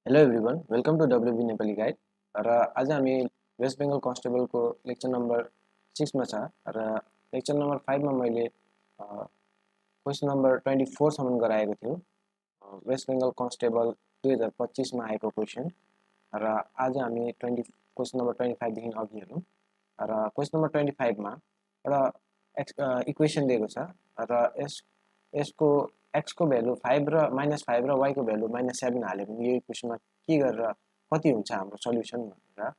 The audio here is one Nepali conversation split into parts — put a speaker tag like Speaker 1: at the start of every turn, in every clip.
Speaker 1: Hello everyone welcome to WB Nepali guide र आज हामी वेस्ट बेङ्गल कन्स्टेबलको लेक्चर नम्बर 6 मा छ र लेक्चर नम्बर 5 मा मैले क्वेसन नम्बर 24 सम्म गराएको थियो वेस्ट बेङ्गल कन्स्टेबल 2025 मा आएको क्वेसन र आज हामी क्वेसन नम्बर 25 देखि अघि हेरौँ र क्वेसन नम्बर 25 मा एउटा इक्वेसन दिएको छ र यसको x को भ्यालु 5 र -5 र y को भ्यालु -7 हाल्यो भने यो इक्वेसनमा के गरेर कति हुन्छ हाम्रो सल्युसन भनेर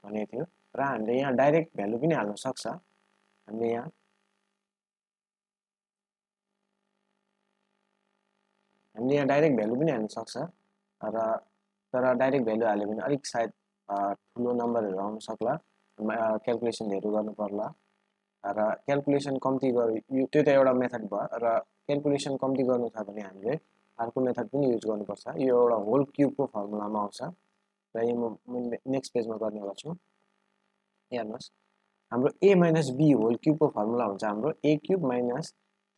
Speaker 1: भनेको थियो र हामीले यहाँ डाइरेक्ट भ्यालु पनि हाल्न सक्छ हामीले डाइरेक्ट भ्यालु पनि हाल्न सक्छ र तर डाइरेक्ट भ्यालु हाल्यो भने अलिक सायद ठुलो नम्बरहरु आउन सक्ला क्याल्कुलेसनहरु गर्नु पर्ला र क्याल्कुलेसन कम्ती त्यो त एउटा मेथड भयो र क्याल्कुलेसन कम्ती गर्नु छ भने हामीले अर्को मेथड पनि युज गर्नुपर्छ यो एउटा होल क्युबको फर्मुलामा आउँछ र यो म नेक्स्ट पेजमा गर्ने गर्छु हेर्नुस् हाम्रो a - b होल क्युबको फर्मुला हुन्छ हाम्रो a cube -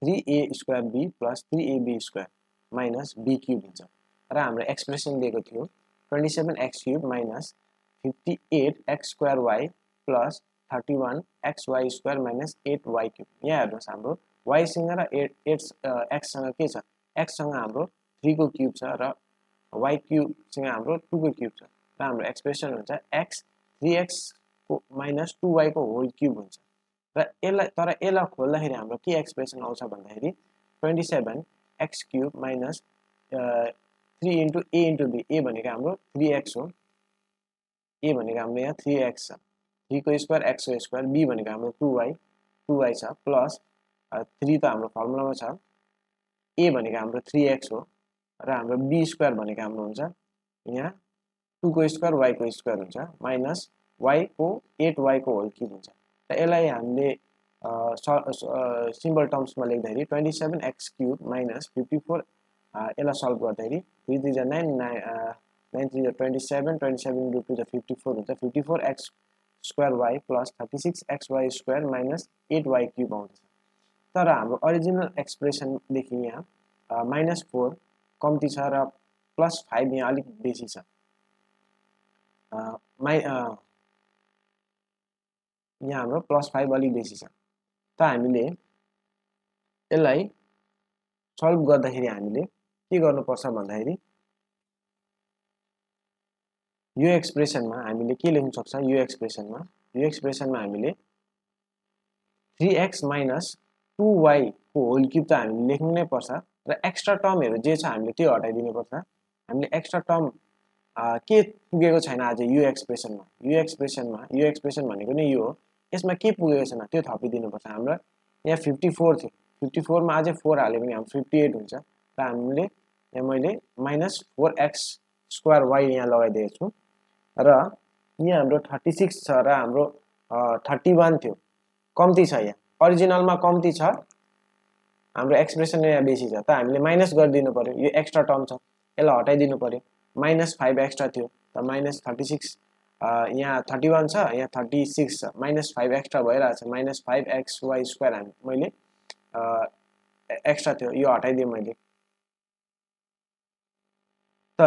Speaker 1: 3a square b + 3ab square - b cube हुन्छ र हाम्रो एक्सप्रेसन दिएको थियो 27x cube - 58x square y + 31xy square - 8y cube यहाँ हेर्नुस् हाम्रो y सँग र 8x सँग के छ x सँग हाम्रो 3 को क्युब छ र y क्युब सँग हाम्रो 2 को क्युब छ र हाम्रो एक्सप्रेसन हुन्छ x 3x को - 2y को होल क्युब हुन्छ र यसलाई खोल्दाखेरि हाम्रो के एक्सप्रेसन आउँछ भन्दाखेरि 27x cube - 3 * a * b a भनेको हाम्रो 3x हो a भनेको हाम्रो यहाँ 3x छ 3 को स्क्वायर x को स्क्वायर b भनेको हाम्रो 2y छ प्लस 3 त हाम्रो फर्मुलामा छ a भनेको हाम्रो 3x हो र हाम्रो b स्क्वायर भनेको हाम्रो हुन्छ यहाँ 2 को स्क्वायर y को स्क्वायर हुन्छ माइनस y को 8y को होल क्युब हुन्छ र यसलाई हामीले सिम्पल टर्म्समा लेख्दाखेरि 27x क्युब - 54 यसलाई सल्भ गर्दाखेरि 3 3 जा 9 9 3 जा 27 27 * 2 जा 54 हुन्छ 54x square y + 36xy square - 8y cube आउँछ तर हाम्रो ओरिजिनल एक्सप्रेसनदेखि यहाँ -4 कम्ती छ र +5 यहाँ अलिक बेसी छ यहाँ हाम्रो +5 अलिक बेसी छ त हामीले यसलाई सल्भ गर्दाखेरि हामीले के गर्नुपर्छ भन्दाखेरि यो एक्सप्रेसनमा हामीले के लेख्न सक्छ यो एक्सप्रेसनमा हामीले 3x - 2y को होल क्युब त हामीले लेख्नु नै पर्छ र एक्स्ट्रा टर्महरु जे छ हामीले त्यो हटाइदिनु पर्छ हामीले एक्स्ट्रा टर्म के पुगेको छैन आज यो एक्सप्रेसन भनेको नै यो हो यसमा के पुगेको छैन त्यो थपिदिनु पर्छ हाम्रो यहाँ 54 थियो 54 मा अझै 4 हाल्यो भने हाम्रो 58 हुन्छ र हामीले यहाँ मैले -4x स्क्वायर y यहाँ लगाइदिएको छु र यहाँ हाम्रो 36 छ र हाम्रो 31 थियो कम्ती छ यहाँ ओरिजिनलमा कम्ती छ हाम्रो एक्सप्रेसन यहाँ बेसी छ त हामीले माइनस गरिदिनु पर्यो यो एक्स्ट्रा टर्म छ यसलाई हटाइदिनु पर्यो -5 एक्स्ट्रा थियो त -36 यहाँ 31 छ यहाँ 36 छ -5 एक्स्ट्रा भइरहेछ -5xy स्क्वायर मैले एक्स्ट्रा थियो यो हटाइदिएँ मैले त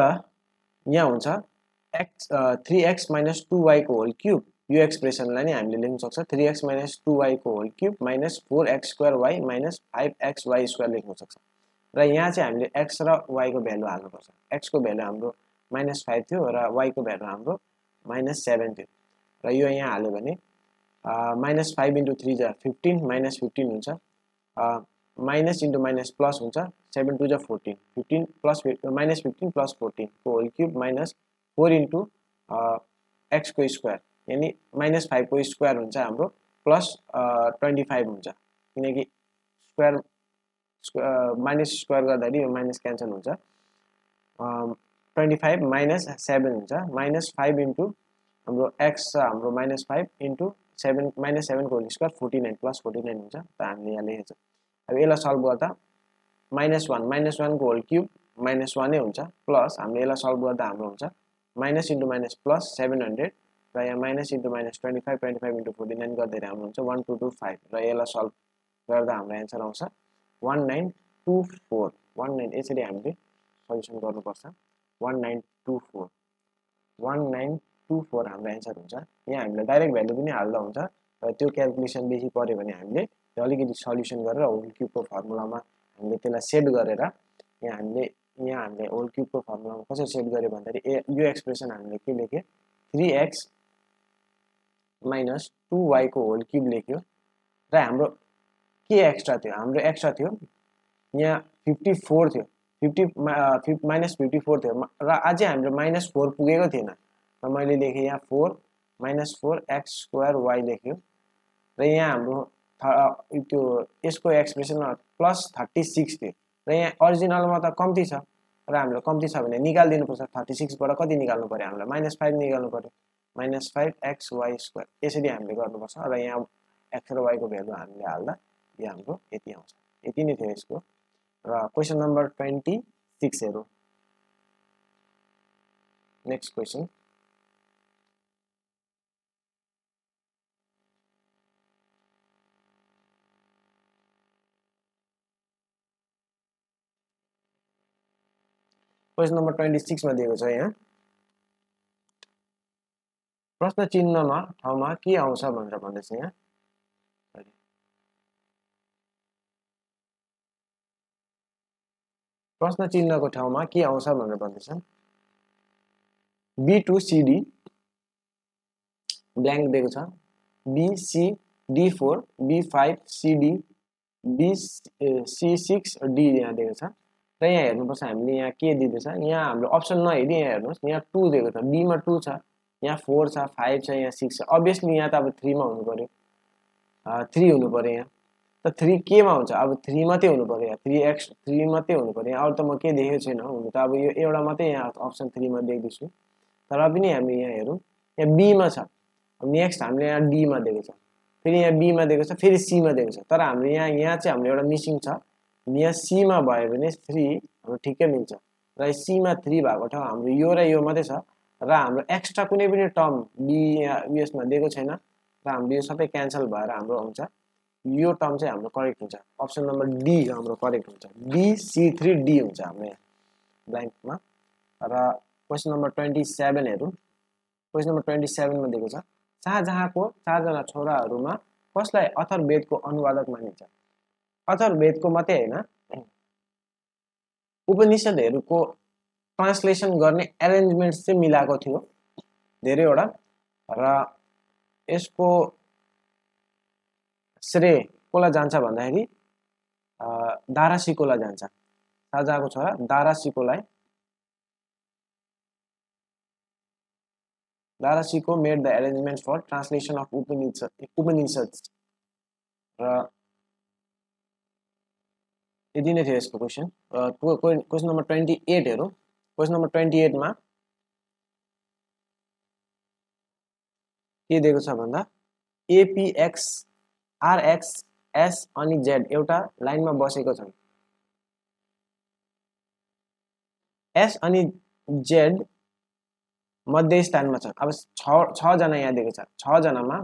Speaker 1: यहाँ हुन्छ 3x - 2y को होल क्युब यो एक्सप्रेसनलाई नै हामीले लेख्न सक्छ 3x - 2y को whole cube - 4x square y - 5xy square लेख्न सक्छ र यहाँ चाहिँ हामीले x र y को भ्यालु हाल्नुपर्छ x को भ्यालु हाम्रो -5 थियो र y को भ्यालु हाम्रो -7 थियो र यो यहाँ हाल्यो भने -5 * 3 जा 15 -15 हुन्छ माइनस इन्टु माइनस प्लस हुन्छ 7 2 जा 14 15 प्लस -15 प्लस 14 को होल क्युब -4 इन्टु x को स्क्वायर यानी -5 को स्क्वायर हुन्छ हाम्रो प्लस 25 हुन्छ किनकि स्क्वायर माइनस स्क्वायर गर्दाखेरि यो माइनस क्यान्सल हुन्छ 25 - 7 हुन्छ -5 इन्टु हाम्रो x छ हाम्रो -5 इन्टु 7 -7 को होल स्क्वायर 49 प्लस 49 हुन्छ त हामीले यहाँ लेखेको छ अब यसलाई सल्भ गर्दा -1 को होल क्युब -1 नै हुन्छ प्लस हामीले यसलाई सल्भ गर्दा हाम्रो हुन्छ माइनस इन्टु माइनस प्लस 700 र यहाँ माइनस इन्टु माइनस 25 25 इन्टु 49 गर्दाखेरि हाम्रो हुन्छ 1225 र यसलाई सल्भ गर्दा हाम्रो एन्सर आउँछ 1924 19 यसरी हामीले सल्युसन गर्नुपर्छ 1924 1924 हाम्रो एन्सर हुन्छ। यहाँ हामीले डाइरेक्ट भ्यालु पनि हाल्दा हुन्छ र त्यो क्याल्कुलेसन बेसी पर्यो भने हामीले त्यो अलिकति सल्युसन गरेर होल क्युबको फर्मुलामा हामीले त्यसलाई सेट गरेर यहाँ हामीले होल क्युबको फर्मुलामा कसरी सेट गर्यो भन्दाखेरि यो एक्सप्रेसन हामीले के लेख्यो 3x - 2y को होल क्युब लेख्यो र हाम्रो के एक्स्ट्रा थियो, हाम्रो एक्स्ट्रा थियो यहाँ 54 थियो, 54 थियो र अझै हाम्रो -4 पुगेको थिएन र मैले लेखेँ यहाँ 4 - 4 x² y लेख्यो र यहाँ हाम्रो त्यो यसको एक्सप्रेसनमा +36 थियो र यहाँ ओरिजिनलमा त कम्ती छ र हाम्रो कम्ती छ भने निकाल्दिनु पर्छ। 36 बाट कति निकाल्नु पर्यो, हामीलाई -5 निकाल्नु पर्यो, -5xy² यसरी हामीले गर्नुपर्छ र यहाँ x र y को भ्यालु हामीले हाल्दा यो हाम्रो यति आउँछ। यति नै थियो यसको। र क्वेशन नम्बर 26 हेरौँ। नेक्स्ट क्वेशन क्वेशन नम्बर 26 मा दिएको छ यहाँ प्रश्न चिन्हमा ठाउँमा के आउँछ भनेर भन्दैछ। यहाँ प्रश्न चिन्हको ठाउँमा के आउँछ भनेर भन्दैछ। B2 CD ब्ल्याङ्क दिएको छ, BC D4 B5 CD C6 D यहाँ दिएको छ र यहाँ हेर्नुपर्छ हामीले यहाँ के दिँदैछ। यहाँ हाम्रो अप्सन नहेरी यहाँ हेर्नुहोस्, यहाँ 2 दिएको छ, B मा 2 छ, यहाँ 4 छ, 5 छ, यहाँ 6 छ। अभियसली यहाँ त अब 3 मा हुनु पर्यो, 3 हुनु पर्यो यहाँ त 3 के मा हुन्छ, अब 3 मात्रै हुनु पर्यो, यहाँ 3x 3 मात्रै हुनु पर्यो। अरु त म के देखेको छैन, हुनु त अब यो एउटा मात्रै यहाँ अप्सन 3 मा देख्दैछु। तर पनि हामी यहाँ हेरौँ, यहाँ B मा छ, नेक्स्ट हामीले यहाँ D मा दिएको छ, फेरि यहाँ B मा दिएको छ, फेरि C मा दिएको छ। तर हाम्रो यहाँ चाहिँ हाम्रो एउटा मिसिङ छ, यहाँ C मा भयो भने 3 हाम्रो ठिकै मिल्छ र C मा 3 भएको ठाउँ हाम्रो यो र यो मात्रै छ र हाम्रो एक्स्ट्रा कुनै पनि टर्म B यसमा दिएको छैन र हाम्रो यो सबै क्यान्सल भएर हाम्रो आउँछ यो टर्म चाहिँ हाम्रो करेक्ट हुन्छ। अप्सन नम्बर डी हाम्रो करेक्ट हुन्छ, BC3D हुन्छ हाम्रो यहाँ ब्ल्याङ्कमा। र क्वेशन नम्बर 27 हेरौँ। क्वेशन नम्बर 27 मा दिएको छ शाहजहाँको 4 जना छोराहरूमा कसलाई अथर्ववेदको अनुवादक मानिन्छ। अथर्ववेदको मात्रै हैन, उपनिषदहरूको ट्रान्सलेसन गर्ने एरेन्जमेन्ट्स चाहिँ मिलाएको थियो धेरैवटा र यसको श्रेय कोलाई जान्छ भन्दाखेरि दारासिकोलाई जान्छ। शाहजहाँको छोरा Dara Shikoh made the arrangement for translation of Upanishads र यदि नै थियो यसको क्वेशन। क्वेशन नम्बर 28 हेरौँ। क्वेशन नम्बर 28 मा के दिएको छ भन्दा APX RX S अनि Z एउटा लाइनमा बसेको छन्। S अनि Z मध्य स्थानमा छ। अब 6 जना यहाँ दिएको छ, 6 जनामा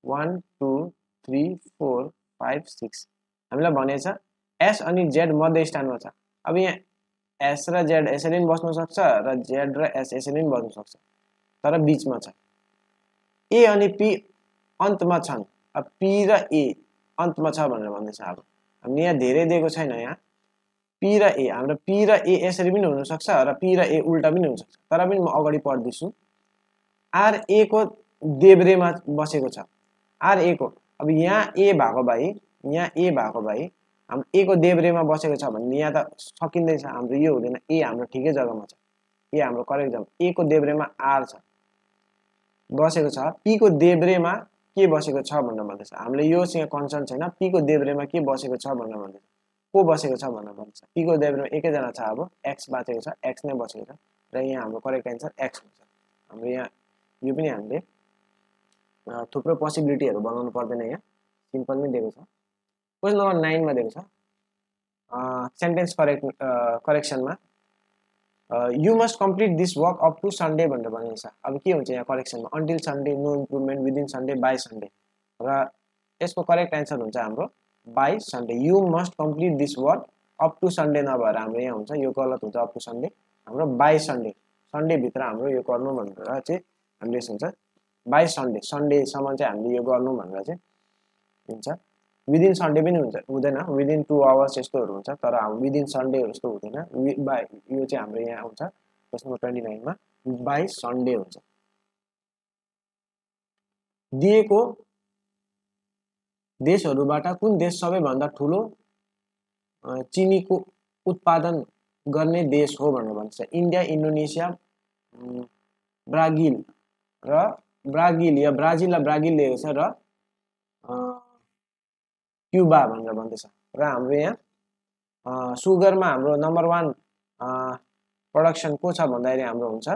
Speaker 1: 1 2 3 4 5 6 हामीलाई भनेको छ S अनि Z मध्य स्थानमा छ। अब यहाँ S र Z यसरी पनि बस्न सक्छ र Z र S यसरी पनि बस्न सक्छ, तर बीचमा छ। A अनि P अन्तमा छन्, अब P र A अन्तमा छ भनेर भन्दैछ। अब हामी यहाँ धेरै दिएको छैन, यहाँ P र A, हाम्रो P र A यसरी पनि हुन सक्छ र P र A उल्टा पनि हुन सक्छ, तर पनि म अगाडि पढ्दैछु। RA को देब्रेमा बसेको छ, RA को अब यहाँ A भएको भए यहाँ A भएको भए हाम्रो A को देब्रेमा बसेको छ भने यहाँ त सकिँदैछ, हाम्रो यो हुँदैन, A हाम्रो ठिकै जग्गामा छ, A हाम्रो करेक्ट जग्गा। A को देब्रेमा R छ बसेको छ, P को देब्रेमा के बसेको छ भनेर भन्दैछ। हामीले योसँग कन्सर्न छैन, P को देब्रेमा के बसेको छ भनेर भन्दैछ, को बसेको छ भनेर भन्दैछ। P को देब्रेमा एकैजना छ, अब X बाँचेको छ, X नै बसेको छ र यहाँ हाम्रो करेक्ट एन्सर X हुन्छ। हाम्रो यहाँ यो पनि हामीले थुप्रो पोसिबिलिटीहरू बनाउनु पर्दैन, यहाँ सिम्पल नै दिएको छ। क्वेशन नम्बर 9 मा दिएको छ सेन्टेन्स करेक्सनमा you must complete this work up to Sunday भनेर भनेको छ। अब के हुन्छ यहाँ करेक्सनमा, until Sunday, no improvement, within Sunday, by Sunday र यसको करेक्ट एन्सर हुन्छ हाम्रो by Sunday. You must complete this work up to Sunday नभएर हाम्रो यहाँ हुन्छ यो गलत हुन्छ अप टु सन्डे हाम्रो बाई सन्डे सन्डे भित्र हाम्रो यो गर्नु भनेर चाहिँ हामीले हुन्छ बाई सन्डे सन्डेसम्म चाहिँ हामीले यो गर्नु भनेर चाहिँ हुन्छ विदिन सन्डे पनि हुन्छ हुँदैन विदिन 2 आवर्स यस्तोहरू हुन्छ तर विदिन सन्डे यस्तो हुँदैन यो चाहिँ हाम्रो यहाँ आउँछ क्वेसन नम्बर 29 मा बाई सन्डे हुन्छ दिएको देशहरूबाट कुन देश सबैभन्दा ठुलो चिनीको उत्पादन गर्ने देश हो भनेर भन्छ इन्डिया इन्डोनेसिया ब्राजिल र ब्राजिल लिएको छ र क्युबा भनेर भन्दैछ र हाम्रो यहाँ सुगरमा हाम्रो नम्बर 1 प्रोडक्सन को छ भन्दाखेरि हाम्रो हुन्छ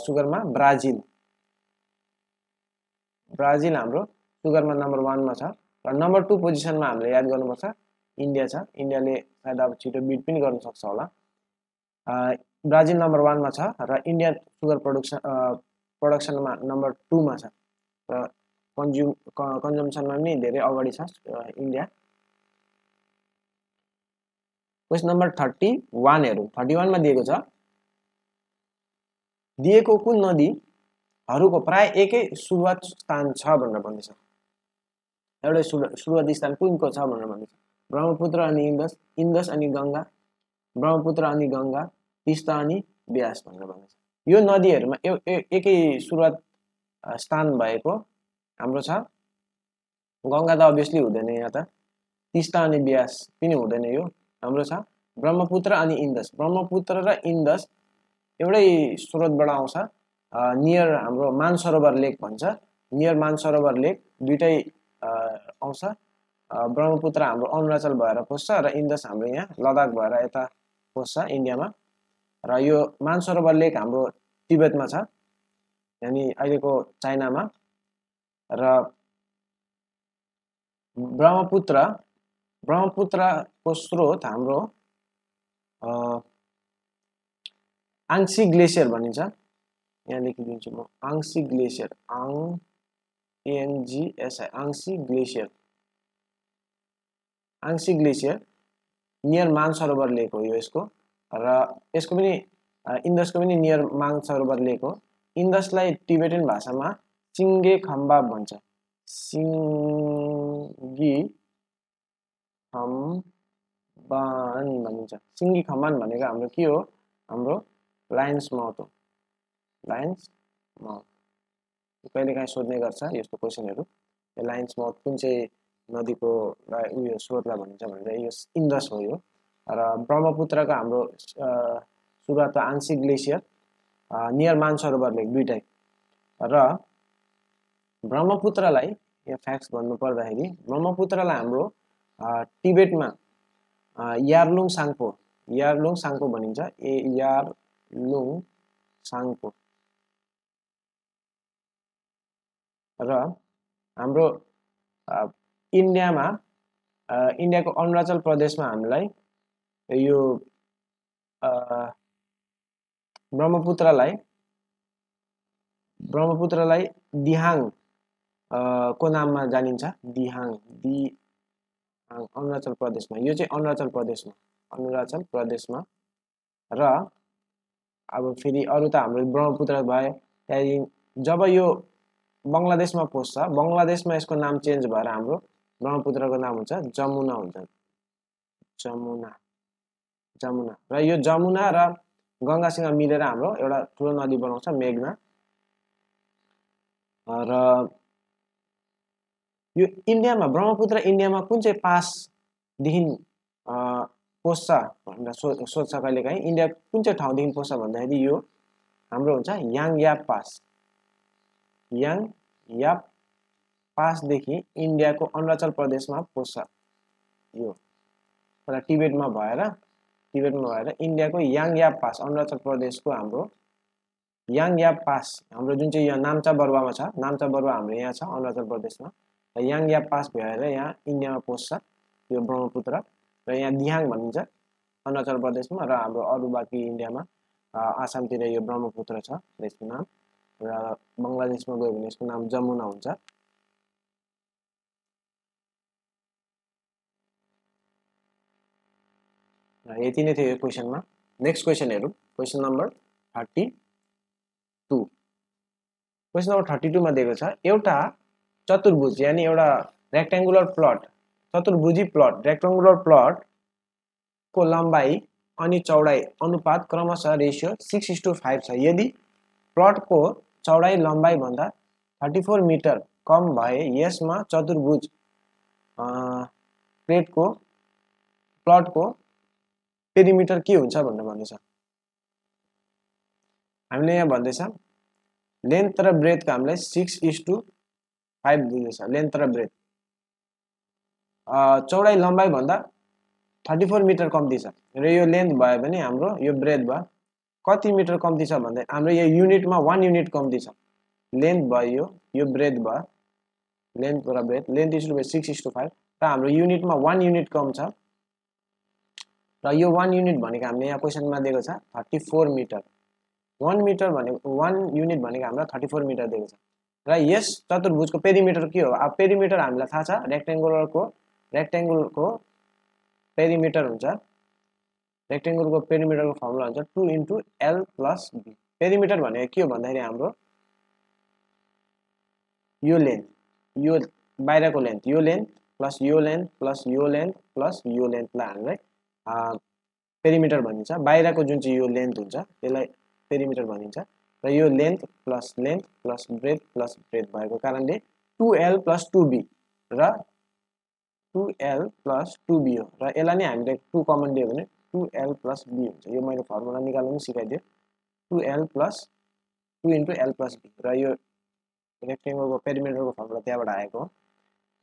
Speaker 1: सुगरमा ब्राजिल हाम्रो सुगरमा नम्बर 1 मा छ र नम्बर 2 पोजिसनमा हामीले याद गर्नुपर्छ इन्डिया छ इन्डियाले सायद अब छिटो बिट पनि गर्न सक्छ होला ब्राजिल नम्बर 1 मा छ र इन्डिया सुगर प्रोडक्सनमा नम्बर 2 मा छ र कन्जम्सनमा पनि धेरै अगाडि छ इन्डिया क्वेशन नम्बर 31 हेरौँ 31 मा दिएको छ दिएको कुन नदीहरूको प्राय एकै सुरुवात स्थान छ भनेर भन्दैछ एउटै सुरुवाती स्थान कुनको छ भनेर भन्दैछ ब्रह्मपुत्र अनि इन्दस अनि गंगा ब्रह्मपुत्र अनि गंगा तिस्ता अनि ब्यास भनेर भन्दैछ यो नदीहरुमा एकै सुरुवात स्थान भएको हाम्रो छ गंगा त अभियसली हुँदैन यहाँ त तिस्ता अनि ब्यास पनि हुँदैन यो हाम्रो छ ब्रह्मपुत्र अनि इन्दस ब्रह्मपुत्र र इन्दस एउटै स्रोतबाट आउँछ नियर हाम्रो मानसरोवर लेक भन्छ नियर मानसरोवर लेक दुईटै आउँछ ब्रह्मपुत्र हाम्रो अरुणाचल भएर पस्छ र इन्दस हाम्रो यहाँ लद्दाख भएर यता पस्छ इन्डियामा र यो मानसरोवर लेक हाम्रो तिब्बतमा छ यानी अहिलेको चाइनामा र ब्रह्मपुत्रको स्रोत हाम्रो आंशिक ग्लेसियर भनिन्छ यहाँ लेखिदिन्छु म आंशिक ग्लेसियर आंशिक ग्लेसियर नियर मानसरोवर लेक हो यो यसको र यसको पनि इन्दसको पनि नियर मानसरोवर लेक हो इन्दसलाई टिबेटन भाषामा सिङ्गे खम्बा भन्छ सिङ्गी खम्बान भनिन्छ सिङ्गी खम्बान भनेको हाम्रो के हो हाम्रो लायन्स माउथ हो लायन्स माउथ कहिलेकाहीँ सोध्ने गर्छ यस्तो क्वेसनहरू लायन्स माउथ कुन चाहिँ नदीको उयो स्रोतलाई भनिन्छ भनेर यो इन्दस हो यो र ब्रह्मपुत्रको हाम्रो सुरुवात आंशिक ग्लेसियर नियर मानसरोवर लेक दुईटै र ब्रह्मपुत्रलाई यहाँ फ्याक्ट्स भन्नु पर्दाखेरि ब्रह्मपुत्रलाई हाम्रो टिबेटमा यार्लुङ साङपो भनिन्छ यार्लुङ साङपो र हाम्रो इन्डियाको अरुणाचल प्रदेशमा हामीलाई यो ब्रह्मपुत्रलाई दिहाङ को नाममा जानिन्छ दिहाङ अरुणाचल प्रदेशमा यो चाहिँ अरुणाचल प्रदेशमा र अब फेरि अरु त हाम्रो ब्रह्मपुत्र भयो त्यहाँदेखि जब यो बंगलादेशमा पस्छ बंगलादेशमा यसको नाम चेन्ज भएर हाम्रो ब्रह्मपुत्रको नाम हुन्छ जमुना हुन्छ जमुना र यो जमुना र गंगासँग मिलेर हाम्रो एउटा ठुलो नदी बनाउँछ मेघना र यो इन्डियामा ब्रह्मपुत्र इन्डियामा कुन चाहिँ पासदेखि पस्छ भनेर सोध्छ कहिलेकाहीँ इन्डिया कुन चाहिँ ठाउँदेखि पस्छ भन्दाखेरि यो हाम्रो हुन्छ याङयाप पासदेखि इन्डियाको अरुणाचल प्रदेशमा पस्छ यो र टिबेटमा भएर इन्डियाको याङयाप पास अरुणाचल प्रदेशको हाम्रो याङयाप पास हाम्रो जुन चाहिँ यहाँ नाम्चा बरुवामा छ नाम्चा बरुवा हाम्रो यहाँ छ अरुणाचल प्रदेशमा र याङयाप पास भएर यहाँ इन्डियामा पस्छ यो ब्रह्मपुत्र र यहाँ दिहाङ भनिन्छ अरुणाचल प्रदेशमा र हाम्रो अरु बाँकी इन्डियामा आसामतिर यो ब्रह्मपुत्र छ यसको नाम र बंगलादेशमा गयो भने यसको नाम जमुना हुन्छ यति नै थियो यो क्वेशनमा। नेक्स्ट क्वेशन हेरौँ, क्वेशन नम्बर 32। क्वेशन नम्बर 32 मा दिएको छ एउटा चतुर्भुज यानी एउटा रेक्टेंगुलर प्लट, चतुर्भुजी प्लट रेक्टेंगुलर प्लट को लम्बाई अनि चौडाई अनुपात क्रमशः रेशियो 6:5 छ। यदि प्लट को चौडाई लम्बाई भन्दा 34 मिटर कम भए यसमा चतुर्भुज प्लट को पेरिमिटर के हुन्छ भनेर भन्दैछ। हामीले यहाँ भन्दैछ लेन्थ र ब्रेथ को हामीलाई 6:5 दिँदैछ। लेन्थ र ब्रेथ चौडाई लम्बाई भन्दा 34 मिटर कम्ती छ र यो लेन्थ भयो भने हाम्रो यो ब्रेथ भयो कति मिटर कम्ती छ भन्दा हाम्रो यो युनिटमा 1 युनिट कम्ती छ। लेन्थ भयो यो ब्रेथ भयो, लेन्थ र ब्रेथ, लेन्थ इज टु 6:5 र हाम्रो युनिटमा 1 युनिट कम छ र यो 1 युनिट भनेको हामीले यहाँ क्वेशनमा दिएको छ 34 मिटर। 1 मिटर भनेको 1 युनिट भनेको हामीलाई 34 मिटर दिएको छ र यस चतुर्भुजको पेरिमिटर के हो? अब पेरिमिटर हामीलाई थाहा छ, रेक्टेंगुलको पेरिमिटर हुन्छ, रेक्टेंगुलको पेरिमिटरको फर्मुला हुन्छ 2 × L + B। पेरिमिटर भनेको के हो भन्दाखेरि हाम्रो यो लेन्थ, यो बाहिरको लेन्थ, यो लेन्थ प्लस यो लेन्थ प्लस यो लेन्थ प्लस यो लेन्थलाई हामीलाई पेरिमिटर भनिन्छ। बाहिरको जुन चाहिँ यो लेन्थ हुन्छ त्यसलाई पेरिमिटर भनिन्छ र यो लेन्थ प्लस ब्रेथ भएको कारणले 2L + 2B र 2L + 2B हो र यसलाई नै हामीले 2 कमन दियो भने 2L + B हुन्छ। यो मैले फर्मुला निकाल्न पनि सिकाइदिए 2L + 2 × L + B र यो रेक्टेंगलको पेरिमिटरको फर्मुला त्यहाँबाट आएको हो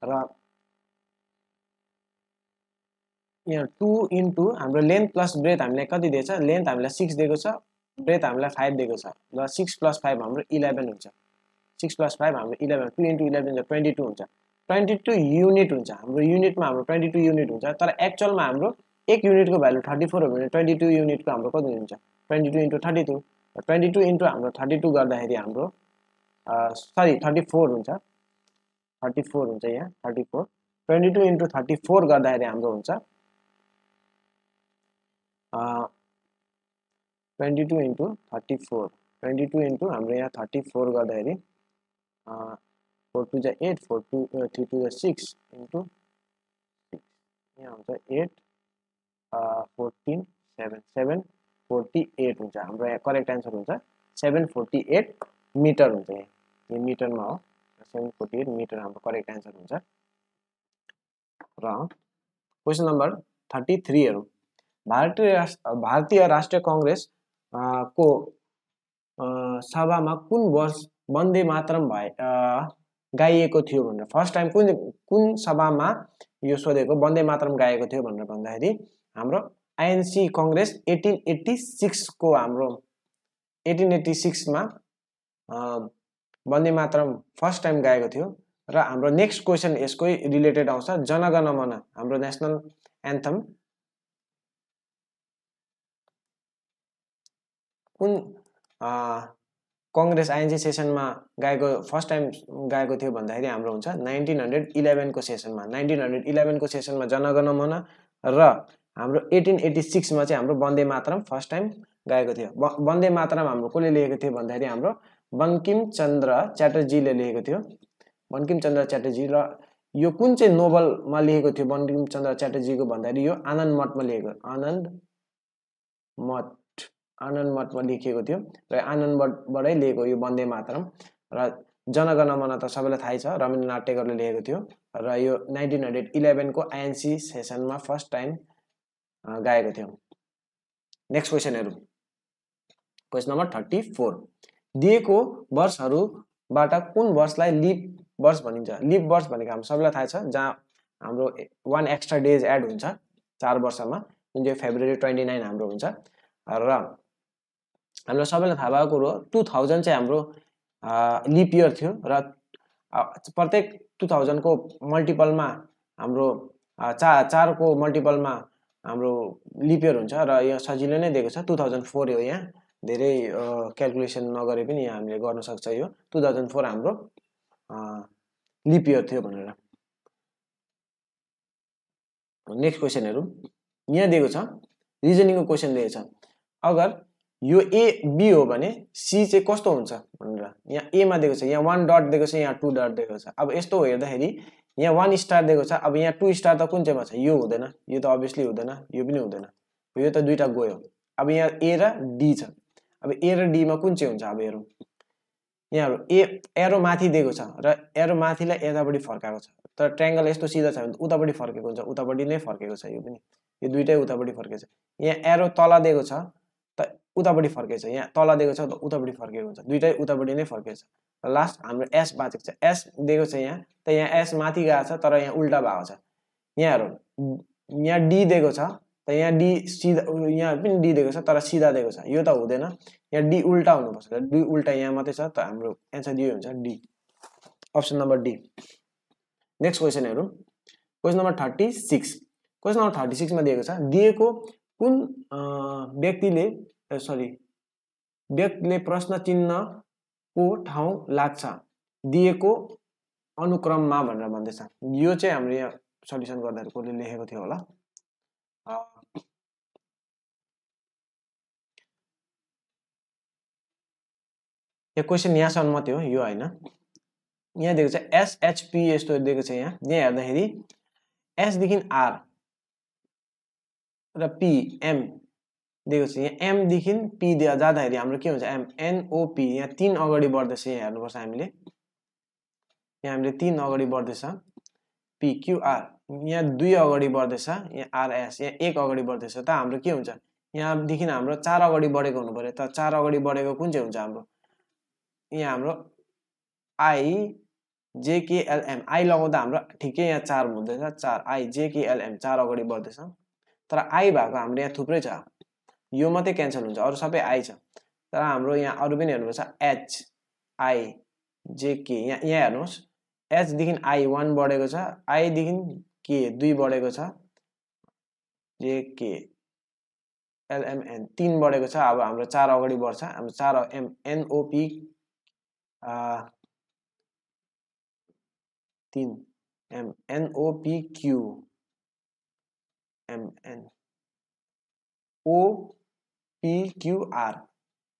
Speaker 1: र यहाँ 2 × हाम्रो लेन्थ प्लस ब्रेथ हामीले कति दिएको छ? लेन्थ हामीलाई 6 दिएको छ, ब्रेथ हामीलाई 5 दिएको छ र 6 + 5 हाम्रो 11 हुन्छ। 6 + 5 हाम्रो 11, 2 × 11 22 हुन्छ। 22 युनिट हुन्छ हाम्रो युनिटमा, हाम्रो 22 युनिट हुन्छ तर एक्चुअलमा हाम्रो 1 युनिटको भ्यालु 34 हो भने 22 युनिटको हाम्रो कति हुन्छ? 22 × 32 र 22 × हाम्रो 32 गर्दाखेरि हाम्रो 34 हुन्छ, 34 हुन्छ यहाँ 34। 22 × 34 गर्दाखेरि हाम्रो हुन्छ 22 × 34, 22 × हाम्रो यहाँ 34 गर्दाखेरि 4 2 जा 8, 4 2 3 2 जा 6 × 6 यहाँ हुन्छ 8 14 7 748 हुन्छ। हाम्रो यहाँ करेक्ट आन्सर हुन्छ 748 मिटर हुन्छ। यो मिटरमा हो, 748 मिटर हाम्रो करेक्ट आन्सर हुन्छ। र क्वेशन नम्बर 33 हेरौँ। भारतीय राष्ट्रिय कांग्रेस को सभामा कुन वर्ष वन्दे मातरम गाइएको थियो भनेर फर्स्ट टाइम कुन सभामा यो सोधेको वन्दे मातरम गाएको थियो भनेर भन्दाखेरि हाम्रो आइएनसी कांग्रेस 1886 को हाम्रो 1886 मा वन्दे मातरम फर्स्ट टाइम गाएको थियो र हाम्रो नेक्स्ट क्वेशन यसकै रिलेटेड आउँछ। जनगण मन हाम्रो नेशनल एन्थम कुन कांग्रेस आइएनसी सेसनमा गाएको फर्स्ट टाइम गाएको थियो भन्दाखेरि हाम्रो हुन्छ 1911 को सेसनमा। 1911 को सेसनमा जनगण मन र हाम्रो 1886 मा चाहिँ हाम्रो वन्दे मातरम फर्स्ट टाइम गाएको थियो। वन्दे मातरम हाम्रो कसले लेखेको थियो भन्दाखेरि हाम्रो बंकिम चन्द्र च्याटर्जीले लेखेको थियो। बंकिम चन्द्र च्याटर्जी र यो कुन चाहिँ नोबलमा लेखेको थियो बंकिम चन्द्र च्याटर्जीको भन्दाखेरि यो आनन्द मठमा लेखेको, आनन्द मठमा लेखिएको थियो र आनन्द मठबाटै लेखेको यो वन्दे मातरम। र जनगण मन त सबैलाई थाहै छ, रवीन्द्रनाथ टेगोरले लेखेको थियो र यो 1911 को आइएनसी सेसनमा फर्स्ट टाइम गाएको थियो। नेक्स्ट क्वेशन हेरौँ, क्वेशन नम्बर 34। दिएको वर्षहरूबाट कुन वर्षलाई लीप वर्ष भनिन्छ? लीप वर्ष भनेको हाम्रो सबैलाई थाहा छ, जहाँ हाम्रो 1 एक्स्ट्रा डेज एड हुन्छ 4 वर्षमा, जुन चाहिँ फेब्रुअरी 29 हाम्रो हुन्छ। र हाम्रो सबैलाई थाहा भएको कुरो 2000 चाहिँ हाम्रो लीप इयर थियो र प्रत्येक 2000 को मल्टिपलमा हाम्रो 4 को मल्टिपलमा हाम्रो लीप इयर हुन्छ र यो सजिलो नै दिएको छ 2004 हो। यहाँ धेरै क्याल्कुलेसन नगरे पनि यहाँ हामीले गर्न सक्छ। यो 2004 हाम्रो लीप इयर थियो भनेर। नेक्स्ट क्वेशन हेरौँ, यहाँ दिएको छ रिजनिङको क्वेसन दिएको छ अगर यो ए बी हो भने सी चाहिँ कस्तो हुन्छ भनेर यहाँ ए मा दिएको छ यहाँ 1 डट दिएको छ यहाँ 2 डट दिएको छ अब यस्तो हेर्दाखेरि यहाँ 1 स्टार दिएको छ अब यहाँ 2 स्टार त कुन चाहिँमा छ यो हुँदैन यो त अभियसली हुँदैन यो पनि हुँदैन यो त दुईटा गयो अब यहाँ ए र डी छ अब ए र डी मा कुन चाहिँ हुन्छ अब हेरौँ यहाँ ए एरो माथि दिएको छ र एरो माथिलाई यतापट्टि फर्काएको छ तर ट्रायंगल यस्तो सिधा छ भने उतापट्टि फर्केको हुन्छ उतापट्टि नै फर्केको छ यो पनि यो दुईटै उतापट्टि फर्केको छ यहाँ एरो तल दिएको छ त उतापट्टि फर्केको छ यहाँ तल दिएको छ त उतापट्टि फर्केको हुन्छ दुईटै उतापट्टि नै फर्केको छ र लास्ट हाम्रो एस बाँचेको छ एस दिएको छ यहाँ त यहाँ एस माथि गएको छ तर यहाँ उल्टा भएको छ यहाँ हेरौँ यहाँ डी दिएको छ त यहाँ डी सिधा यहाँ पनि डी दिएको छ तर सिधा दिएको छ यो त हुँदैन यहाँ डी उल्टा हुनुपर्छ डी उल्टा यहाँ मात्रै छ त हाम्रो एन्सर यो हुन्छ D option number D next question हेरौँ क्वेसन नम्बर 36 क्वेसन नम्बर 36 मा दिएको छ दिएको कुन व्यक्तिले प्रश्न चिन्हको ठाउँ लाग्छ दिएको अनुक्रममा भनेर भन्दैछ यो चाहिँ हाम्रो यहाँ सल्युसन गर्दाखेरि कसले लेखेको थियो होला यो क्वेसन यहाँसम्म मात्रै हो यो हैन यहाँ दिएको छ एसएचपी यस्तो दिएको छ यहाँ हेर्दाखेरि एस देखि आर र पी एम दिएको छ यहाँ एम देखि पी जाँदाखेरि हाम्रो के हुन्छ एम एनओपी यहाँ 3 अगाडि बढ्दैछ यहाँ हेर्नुपर्छ हामीले यहाँ हामीले 3 अगाडि बढ्दैछ पी क्यू आर यहाँ 2 अगाडि बढ्दैछ यहाँ आरएस यहाँ 1 अगाडि बढ्दैछ त हाम्रो के हुन्छ यहाँ देखि हाम्रो 4 अगाडि बढेको हुनु पर्यो त 4 अगाडि बढेको कुन चाहिँ हुन्छ हाम्रो यहाँ हाम्रो आई जेकेएलएम आई लगाउँदा हाम्रो ठिकै यहाँ 4 हुँदैछ 4 आई जेकेएलएम 4 अगाडि बढ्दैछ तर आई भएको हाम्रो यहाँ थुप्रै छ यो मात्रै क्यान्सल हुन्छ अरु सबै आई छ तर हाम्रो यहाँ अरु पनि हेर्नुपर्छ एच आई जेके यहाँ हेर्नुहोस् एच देखि आई 1 बढेको छ आई देखि के 2 बढेको छ जेके एलएमएन 3 बढेको छ अब हाम्रो 4 अगाडि बढ्छ हाम्रो 4 M NOP 3 M NOP Q M N O P Q R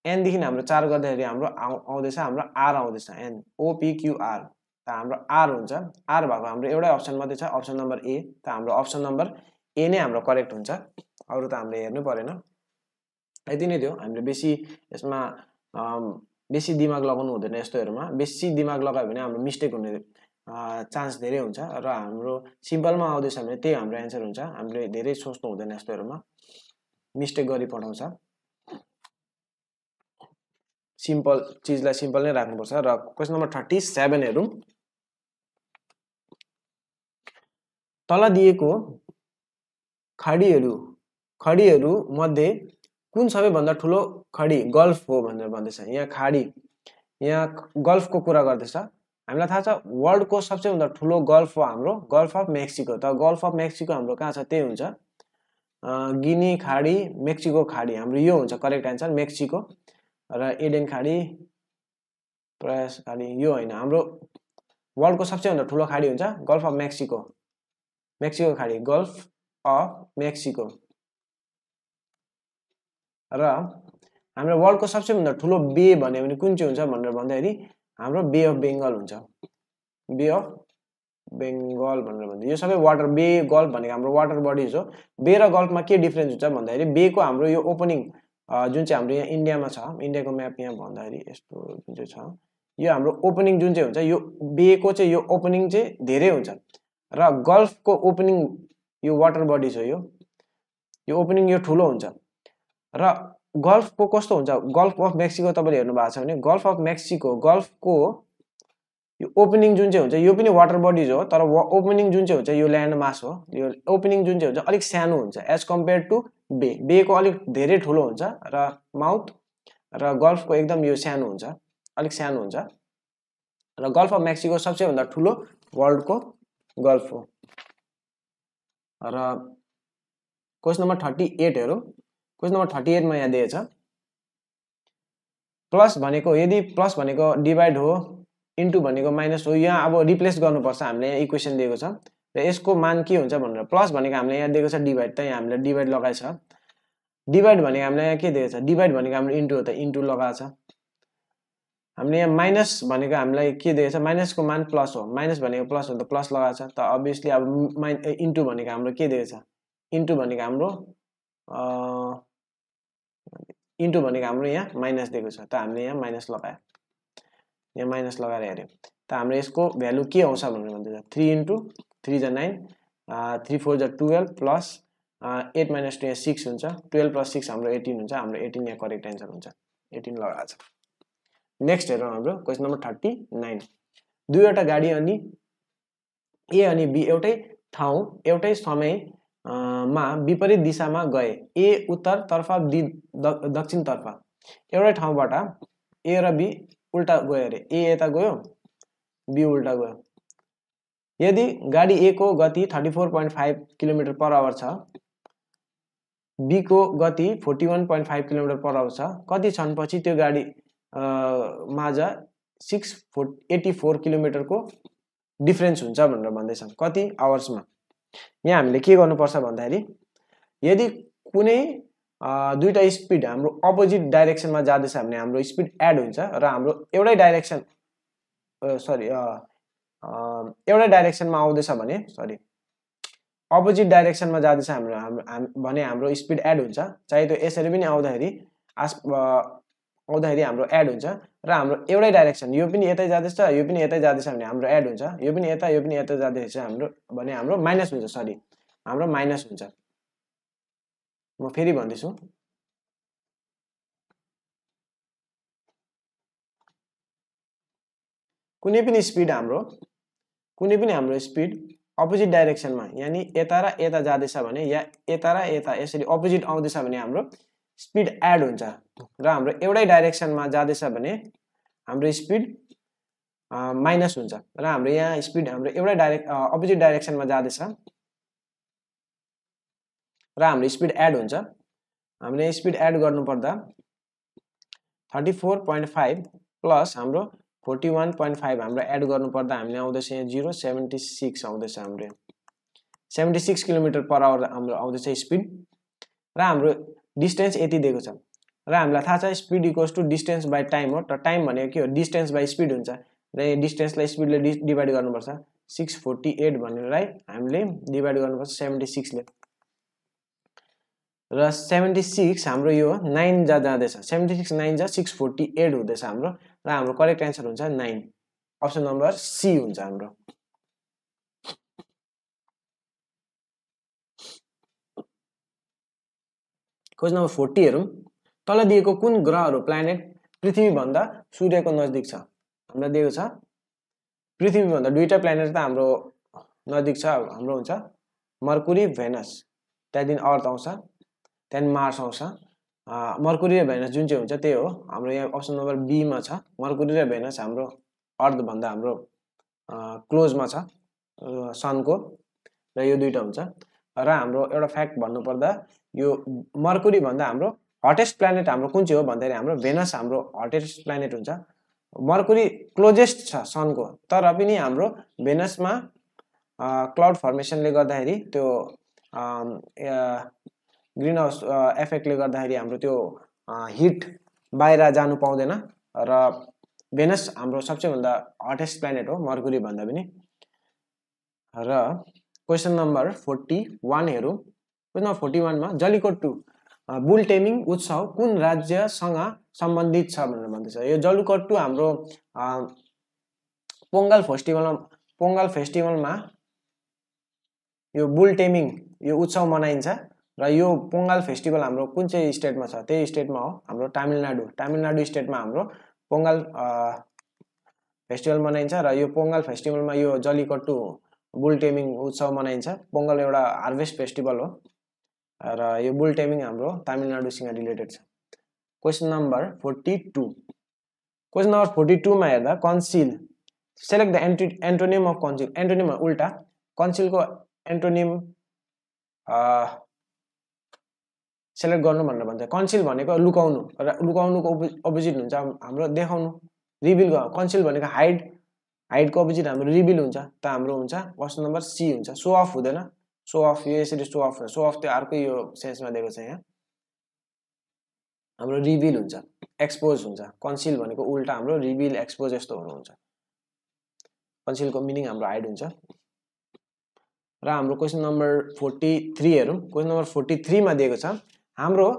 Speaker 1: N देखि हाम्रो 4 गर्दाखेरि हाम्रो आउँदैछ हाम्रो आर आउँदैछ N O P Q R त हाम्रो आर हुन्छ आर भएको हाम्रो एउटै अप्सन मात्रै छ अप्सन नम्बर ए त हाम्रो अप्सन नम्बर ए नै हाम्रो करेक्ट हुन्छ अरु त हामीले हेर्नु पर्दैन यति नै थियो हामीले बेसी यसमा बेसी दिमाग लगाउनु हुँदैन यस्तोहरुमा बेसी दिमाग लगायो भने हाम्रो मिस्टेक हुने चान्स धेरै हुन्छ र हाम्रो सिम्पलमा आउँदैछ भने त्यही हाम्रो आन्सर हुन्छ हामीले धेरै सोच्नु हुँदैन यस्तोहरुमा मिस्टेक गरी पठाउँछ सिम्पल चीजलाई सिम्पल नै राख्नुपर्छ र क्वेशन नम्बर 37 हेरौं तल दिएको खडीहरु मध्ये कुन सबैभन्दा ठूलो खडी गल्फ हो भनेर भन्दैछ यहाँ खाडी यहाँ गल्फको कुरा गर्दैछ हामीलाई थाहा छ वर्ल्डको सबसे भन्दा ठूलो गल्फ हो हाम्रो गल्फ अफ मेक्सिको त गल्फ अफ मेक्सिको हाम्रो कहाँ छ त्यही हुन्छ गिनी खाडी मेक्सिको खाडी हाम्रो यो हुन्छ करेक्ट आन्सर मेक्सिको र एडेन खाडी प्रयास खाडी यो हैन हाम्रो वर्ल्डको सबसे भन्दा ठूलो खाडी हुन्छ गल्फ अफ मेक्सिको मेक्सिको खाडी गल्फ अफ मेक्सिको र हाम्रो वर्ल्डको सबसे भन्दा ठूलो बे भन्यो भने कुन चाहिँ हुन्छ भनेर भन्दाखेरि हाम्रो बे अफ बेंगल हुन्छ बे अफ बेंगल भनेर भन्दै यो सबै वाटर बे गल्फ भनेको हाम्रो वाटर बडीज हो बे र गल्फमा के डिफरेन्स हुन्छ भन्दाखेरि बे को हाम्रो यो ओपनिङ जुन चाहिँ हाम्रो यहाँ इन्डियामा छ इन्डियाको म्याप यहाँ भन्दाखेरि यस्तो जुन चाहिँ छ यो हाम्रो ओपनिङ जुन चाहिँ हुन्छ यो बे को चाहिँ यो ओपनिङ चाहिँ धेरै हुन्छ र गल्फ को ओपनिङ यो वाटर बडीज हो यो ओपनिङ यो ठूलो हुन्छ र गल्फ को कस्तो हुन्छ गल्फ अफ मेक्सिको तपाईले हेर्नु भएको छ भने गल्फ अफ मेक्सिको गल्फ को यो ओपनिङ जुन चाहिँ हुन्छ यो पनि वाटर बडीज हो तर ओपनिङ जुन चाहिँ हुन्छ यो ल्यान्ड मास हो यो ओपनिङ जुन चाहिँ हुन्छ अलिक सानो हुन्छ एज कम्पेयर टु बे को अलिक धेरै ठूलो हुन्छ र माउथ र गल्फ को एकदम यो सानो हुन्छ अलिक सानो हुन्छ र गल्फ अफ मेक्सिको सबसे भन्दा ठूलो वर्ल्ड को गल्फ हो र क्वेशन नम्बर 38 हेरौं क्वेशन नम्बर 38 मा यहाँ दिएको छ प्लस भनेको यदि प्लस भनेको डिवाइड हो इन्टु भनेको माइनस हो यहाँ अब रिप्लेस गर्नुपर्छ हामीले यहाँ इक्वेसन दिएको छ र यसको मान के हुन्छ भनेर प्लस भनेको हामीले यहाँ दिएको छ डिवाइड त यहाँ हामीले डिवाइड लगाएछ डिभाइड भनेको हामीलाई यहाँ के दिएको छ डिभाइड भनेको हाम्रो इन्टु हो त इन्टु लगाएको छ हामीले यहाँ माइनस भनेको हामीलाई के दिएको छ माइनसको मान प्लस हो माइनस भनेको प्लस हो त प्लस लगाएको छ त अभियसली अब इन्टु भनेको हाम्रो के दिएको छ इन्टु भनेको हाम्रो इन्टु भनेको हाम्रो यहाँ माइनस दिएको छ त हामीले यहाँ माइनस लगायो यहाँ माइनस लगाएर हेर्यो त हाम्रो यसको भ्यालु के आउँछ भनेर भन्दैछ 3 इन्टु 3 जा 9 3 4 जा 12 प्लस 8 माइनस 2 यहाँ 6 हुन्छ 12 प्लस 6 हाम्रो 18 हुन्छ हाम्रो 18 यहाँ करेक्ट एन्सर हुन्छ 18 लगाएको छ नेक्स्ट हेरौँ हाम्रो क्वेसन नम्बर 39 दुईवटा गाडी अनि ए अनि बी एउटै ठाउँ एउटै समय मा विपरीत दिशामा गए ए उत्तरतर्फ बी दक्षिणतर्फ एउटै ठाउँबाट ए र बी उल्टा गयो अरे ए यता गयो बी उल्टा गयो यदि गाडी ए को गति 34.5 किलोमिटर पर आवर छ बी को गति 41.5 किलोमिटर पर आवर छ कति क्षणपछि त्यो गाडी माझ 684 किलोमिटरको डिफरेन्स हुन्छ भनेर भन्दैछ कति आवर्समा यहाँ हामीले के गर्नुपर्छ भन्दाखेरि यदि कुनै दुईटा स्पिड हाम्रो अपोजिट डाइरेक्सनमा जाँदैछ भने हाम्रो स्पिड एड हुन्छ र हाम्रो एउटै डाइरेक्सन एउटै डाइरेक्सनमा आउँदैछ भने अपोजिट डाइरेक्सनमा जाँदैछ हाम्रो भने हाम्रो स्पिड एड हुन्छ चाहे त्यो यसरी पनि आउँदाखेरि हाम्रो एड हुन्छ र हाम्रो एउटै डाइरेक्सन यो पनि यतै जाँदैछ यो पनि यतै जाँदैछ भने हाम्रो एड हुन्छ यो पनि यता जाँदैछ हाम्रो भने हाम्रो माइनस हुन्छ हाम्रो माइनस हुन्छ म फेरि भन्दैछु कुनै पनि हाम्रो स्पिड अपोजिट डाइरेक्सनमा यानी यता र यता जाँदैछ भने या यता र यता यसरी अपोजिट आउँदैछ भने हाम्रो स्पिड एड हुन्छ र हाम्रो एउटै डाइरेक्सनमा जाँदैछ भने हाम्रो स्पिड माइनस हुन्छ र हाम्रो यहाँ स्पिड हाम्रो एउटै अपोजिट डाइरेक्सनमा जाँदैछ र हाम्रो स्पिड एड हुन्छ हामीले स्पिड एड गर्नुपर्दा 34.5 प्लस हाम्रो 41.5 हाम्रो एड गर्नुपर्दा हामीले आउँदैछ यहाँ 076 आउँदैछ हाम्रो 76 किलोमिटर पर आवर हाम्रो आउँदैछ स्पिड र हाम्रो डिस्टेन्स यति दिएको छ र हामीलाई थाहा छ speed equals to distance by time हो त टाइम भनेको के हो डिस्टेन्स बाइ स्पिड हुन्छ र यो डिस्टेन्सलाई स्पिडले डिभाइड गर्नुपर्छ 648 भनेरलाई हामीले डिभाइड गर्नुपर्छ 76 ले र 76 हाम्रो यो 9 जाँदैछ 76 9 जा 648 हुँदैछ हाम्रो र हाम्रो करेक्ट एन्सर हुन्छ 9 अप्सन नम्बर सी हुन्छ हाम्रो क्वेसन नम्बर 40 हेरौँ तल दिएको कुन ग्रहहरू प्लानेट पृथ्वी भन्दा सूर्यको नजिक छ हामीलाई दिएको छ पृथ्वी भन्दा दुईटा प्लानेट त हाम्रो नजिक छ हाम्रो हुन्छ मर्कुरी भेनस त्यहाँदेखि अर्थ आउँछ त्यहाँदेखि मार्स आउँछ मर्कुरी र भेनस जुन चाहिँ हुन्छ त्यही हो हाम्रो यहाँ अप्सन नम्बर बी मा छ मर्कुरी र भेनस हाम्रो अर्थ भन्दा हाम्रो क्लोजमा छ सनको र यो दुईटा हुन्छ र हाम्रो एउटा फ्याक्ट भन्नुपर्दा यो मर्कुरी भन्दा हाम्रो हटेस्ट प्लानेट हाम्रो कुन चाहिँ हो भन्दाखेरि हाम्रो भेनस हाम्रो हटेस्ट प्लानेट हुन्छ मर्कुरी क्लोजेस्ट छ सनको तर पनि हाम्रो भेनसमा क्लाउड फर्मेसनले गर्दाखेरि त्यो ग्रीन हाउस इफेक्टले गर्दाखेरि हाम्रो त्यो हिट बाहिर जानु पाउँदैन र भेनस हाम्रो सबैभन्दा हटेस्ट प्लानेट हो मर्कुरी भन्दा पनि र क्वेसन नम्बर 41 हेरौँ क्वेसन नम्बर 41 मा जल्लीकट्टु बुल टेमिङ उत्सव कुन राज्यसँग सम्बन्धित छ भनेर भन्दैछ यो जल्लीकट्टु हाम्रो पोंगल फेस्टिभलमा यो बुल टेमिङ यो उत्सव मनाइन्छ र यो पोंगल फेस्टिभल हाम्रो कुन चाहिँ स्टेटमा छ त्यही स्टेटमा हो हाम्रो तमिलनाडु स्टेटमा हाम्रो पोंगल फेस्टिभल मनाइन्छ र यो पोंगल फेस्टिभलमा यो जल्लीकट्टु बुल टेमिङ उत्सव मनाइन्छ पोंगल एउटा हार्भेस्ट फेस्टिभल हो र यो बुल टेमिङ हाम्रो तमिलनाडुसँग रिलेटेड छ क्वेसन नम्बर 42 क्वेसन नम्बर 42 मा हेर्दा conceal select the antonym of conceal antonym उल्टा कन्सिलको एन्टोनिम सेलेक्ट गर्नु भनेर भन्छ कन्सिल भनेको लुकाउनु र लुकाउनुको अपोजिट हुन्छ हाम्रो देखाउनु रिभिल कन्सिल भनेको हाइडको अपोजिट हाम्रो रिभिल हुन्छ त हाम्रो हुन्छ क्वेसन नम्बर सी हुन्छ सो अफ हुँदैन सो अफ यो यसरी सो अफ त्यो अर्कै यो सेन्समा दिएको छ यहाँ हाम्रो रिभिल हुन्छ, एक्सपोज हुन्छ। कन्सिल भनेको उल्टा हाम्रो रिभिल एक्सपोज यस्तो हुनुहुन्छ। कन्सिलको मिनिङ हाम्रो हाइड हुन्छ। र हाम्रो क्वेशन नम्बर 43 हेरौँ। क्वेशन नम्बर 43 मा दिएको छ हाम्रो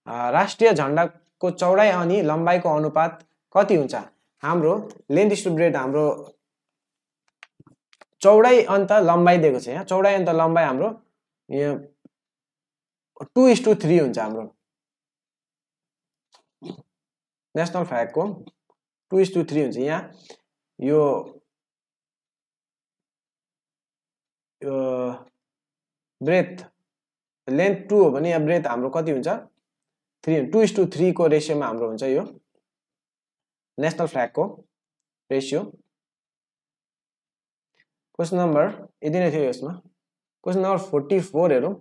Speaker 1: राष्ट्रिय झण्डाको चौडाइ अनि लम्बाइको अनुपात कति हुन्छ? हाम्रो लेन्थ इज टु ब्रेथ, हाम्रो चौडाइ अन्त लम्बाइ दिएको छ। यहाँ चौडाइ अन्त लम्बाइ हाम्रो 2:3 हुन्छ। हाम्रो नेसनल फ्ल्यागको 2:3 हुन्छ। यहाँ यो ब्रेथ लेन्थ 2 हो भने यहाँ ब्रेथ हाम्रो कति हुन्छ? 3। 2:3 को रेशियोमा हाम्रो हुन्छ यो नेसनल फ्ल्यागको रेशियो। क्वेशन नम्बर यति नै थियो यसमा। क्वेशन नम्बर 44 हेरौँ।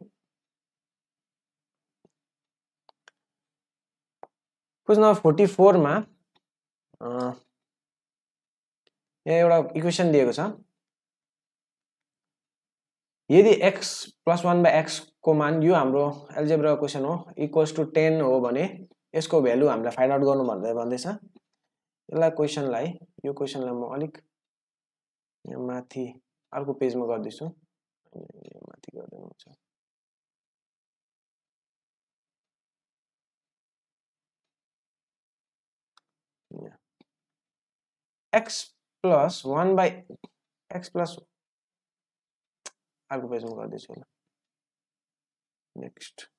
Speaker 1: क्वेशन नम्बर 44 मा यहाँ एउटा इक्वेसन दिएको छ। यदि x + 1/x को मान, यो हाम्रो एल्जेब्रा क्वेसन हो, इक्वल्स टु 10 हो भने यसको भ्यालु हामीलाई फाइन्ड आउट गर्नु भन्दैछ। यसलाई क्वेसनलाई, यो क्वेसनलाई म अलिक यहाँ माथि अर्को पेजमा गर्दैछु। माथि गर्दैन हुन्छ। x + 1/x प्लस अर्को पेजमा गर्दैछु होला। नेक्स्ट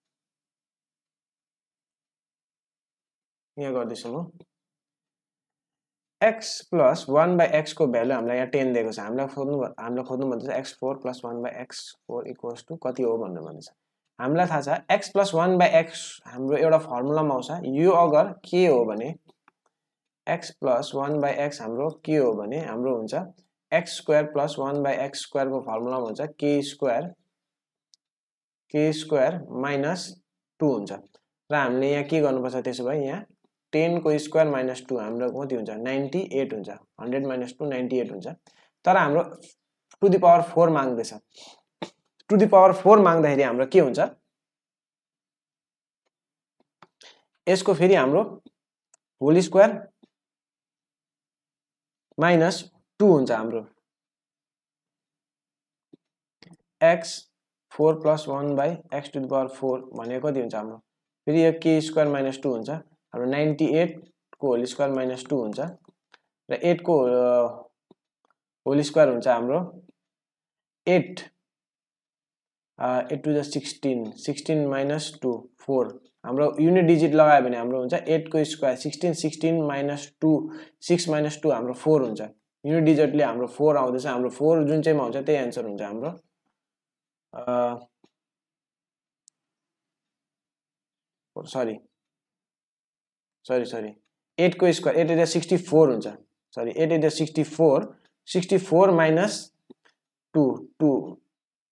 Speaker 1: यहाँ गर्दैछु म। x + 1/x को भ्यालु हामीलाई यहाँ 10 दिएको छ। हामीलाई खोज्नु भन्दैछ x4 + 1/x4 इक्वल्स टु कति हो भनेर भन्दैछ। हामीलाई थाहा छ x + 1/x हाम्रो एउटा फर्मुलामा आउँछ। यो अगर के हो भने x + 1/x हाम्रो के हो भने हाम्रो हुन्छ x² + 1/x² को फर्मुलामा हुन्छ k² - 2 हुन्छ। र हामीले यहाँ के गर्नुपर्छ त्यसो भए यहाँ 10 को स्क्वायर माइनस 2 हाम्रो कति हुन्छ? 98 हुन्छ। 100 - 2 98 हुन्छ। तर हाम्रो टु द पावर 4 माग्दैछ। टु द पावर 4 माग्दाखेरि हाम्रो के हुन्छ? यसको फेरि हाम्रो होल स्क्वायर माइनस 2 हुन्छ। हाम्रो x4 + 1/x to the power 4 भनेको कति हुन्छ? हाम्रो फेरि यो k² - 2 हुन्छ। हाम्रो 98 को होल स्क्वायर माइनस 2 हुन्छ। र 8 को होल स्क्वायर हुन्छ हाम्रो 8 8 टु द 16 16 माइनस 2 4। हाम्रो युनिट डिजिट लगायो भने हाम्रो हुन्छ 8 को स्क्वायर 16 16 माइनस 2 6 माइनस 2 हाम्रो 4 हुन्छ। युनिट डिजिटले हाम्रो 4 आउँदैछ। हाम्रो 4 जुन चाहिँमा हुन्छ त्यही आन्सर हुन्छ हाम्रो। सरी 8 को स्क्वायर 8 × 64 हुन्छ। सरी 8 × 64 64 माइनस 2 2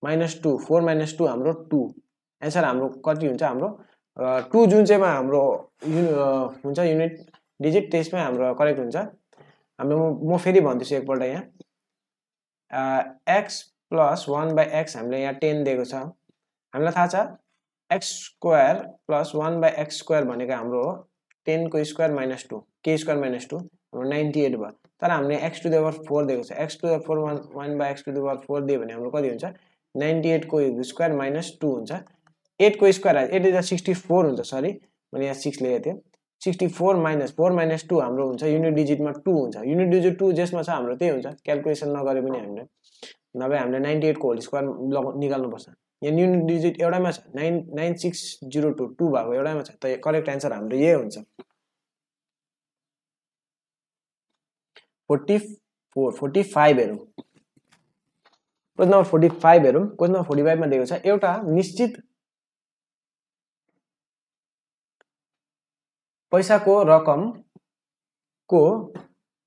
Speaker 1: माइनस 2 4 माइनस 2 हाम्रो 2। एन्सर हाम्रो कति हुन्छ? हाम्रो 2 जुन चाहिँमा हाम्रो हुन्छ युनिट डिजिट त्यसमै हाम्रो करेक्ट हुन्छ। हाम्रो म फेरि भन्दैछु एकपल्ट यहाँ x + 1/x हामीले यहाँ 10 दिएको छ। हामीलाई थाहा छ x² + 1/x² भनेको हाम्रो हो 10 को स्क्वायर माइनस 2 k² - 2 हाम्रो 98 भयो। तर हामीले x टु द पावर 4 दिएको छ। x to the power 1/x to the power 4 दियो भने हाम्रो कति हुन्छ? 98 को स्क्वायर माइनस 2 हुन्छ। 8 को स्क्वायर 8 × 64 हुन्छ। सरी मैले यहाँ 6 लेखेको थिएँ। 64 माइनस 4 माइनस 2 हाम्रो हुन्छ युनिट डिजिटमा 2 हुन्छ। युनिट डिजिट 2 जेसमा छ हाम्रो त्यही हुन्छ। क्याल्कुलेसन नगरे पनि हामीले नभए हामीले 98 को होल स्क्वायर निकाल्नुपर्छ। यहाँ युनिट डिजिट एउटामा छ 99602 2 भएको एउटामा छ। त करेक्ट आन्सर हाम्रो यही हुन्छ। 45 हेरौँ। क्वेशन नम्बर 45 हेरौँ। क्वेशन नम्बर 45 मा दिएको छ एउटा निश्चित पैसाको रकमको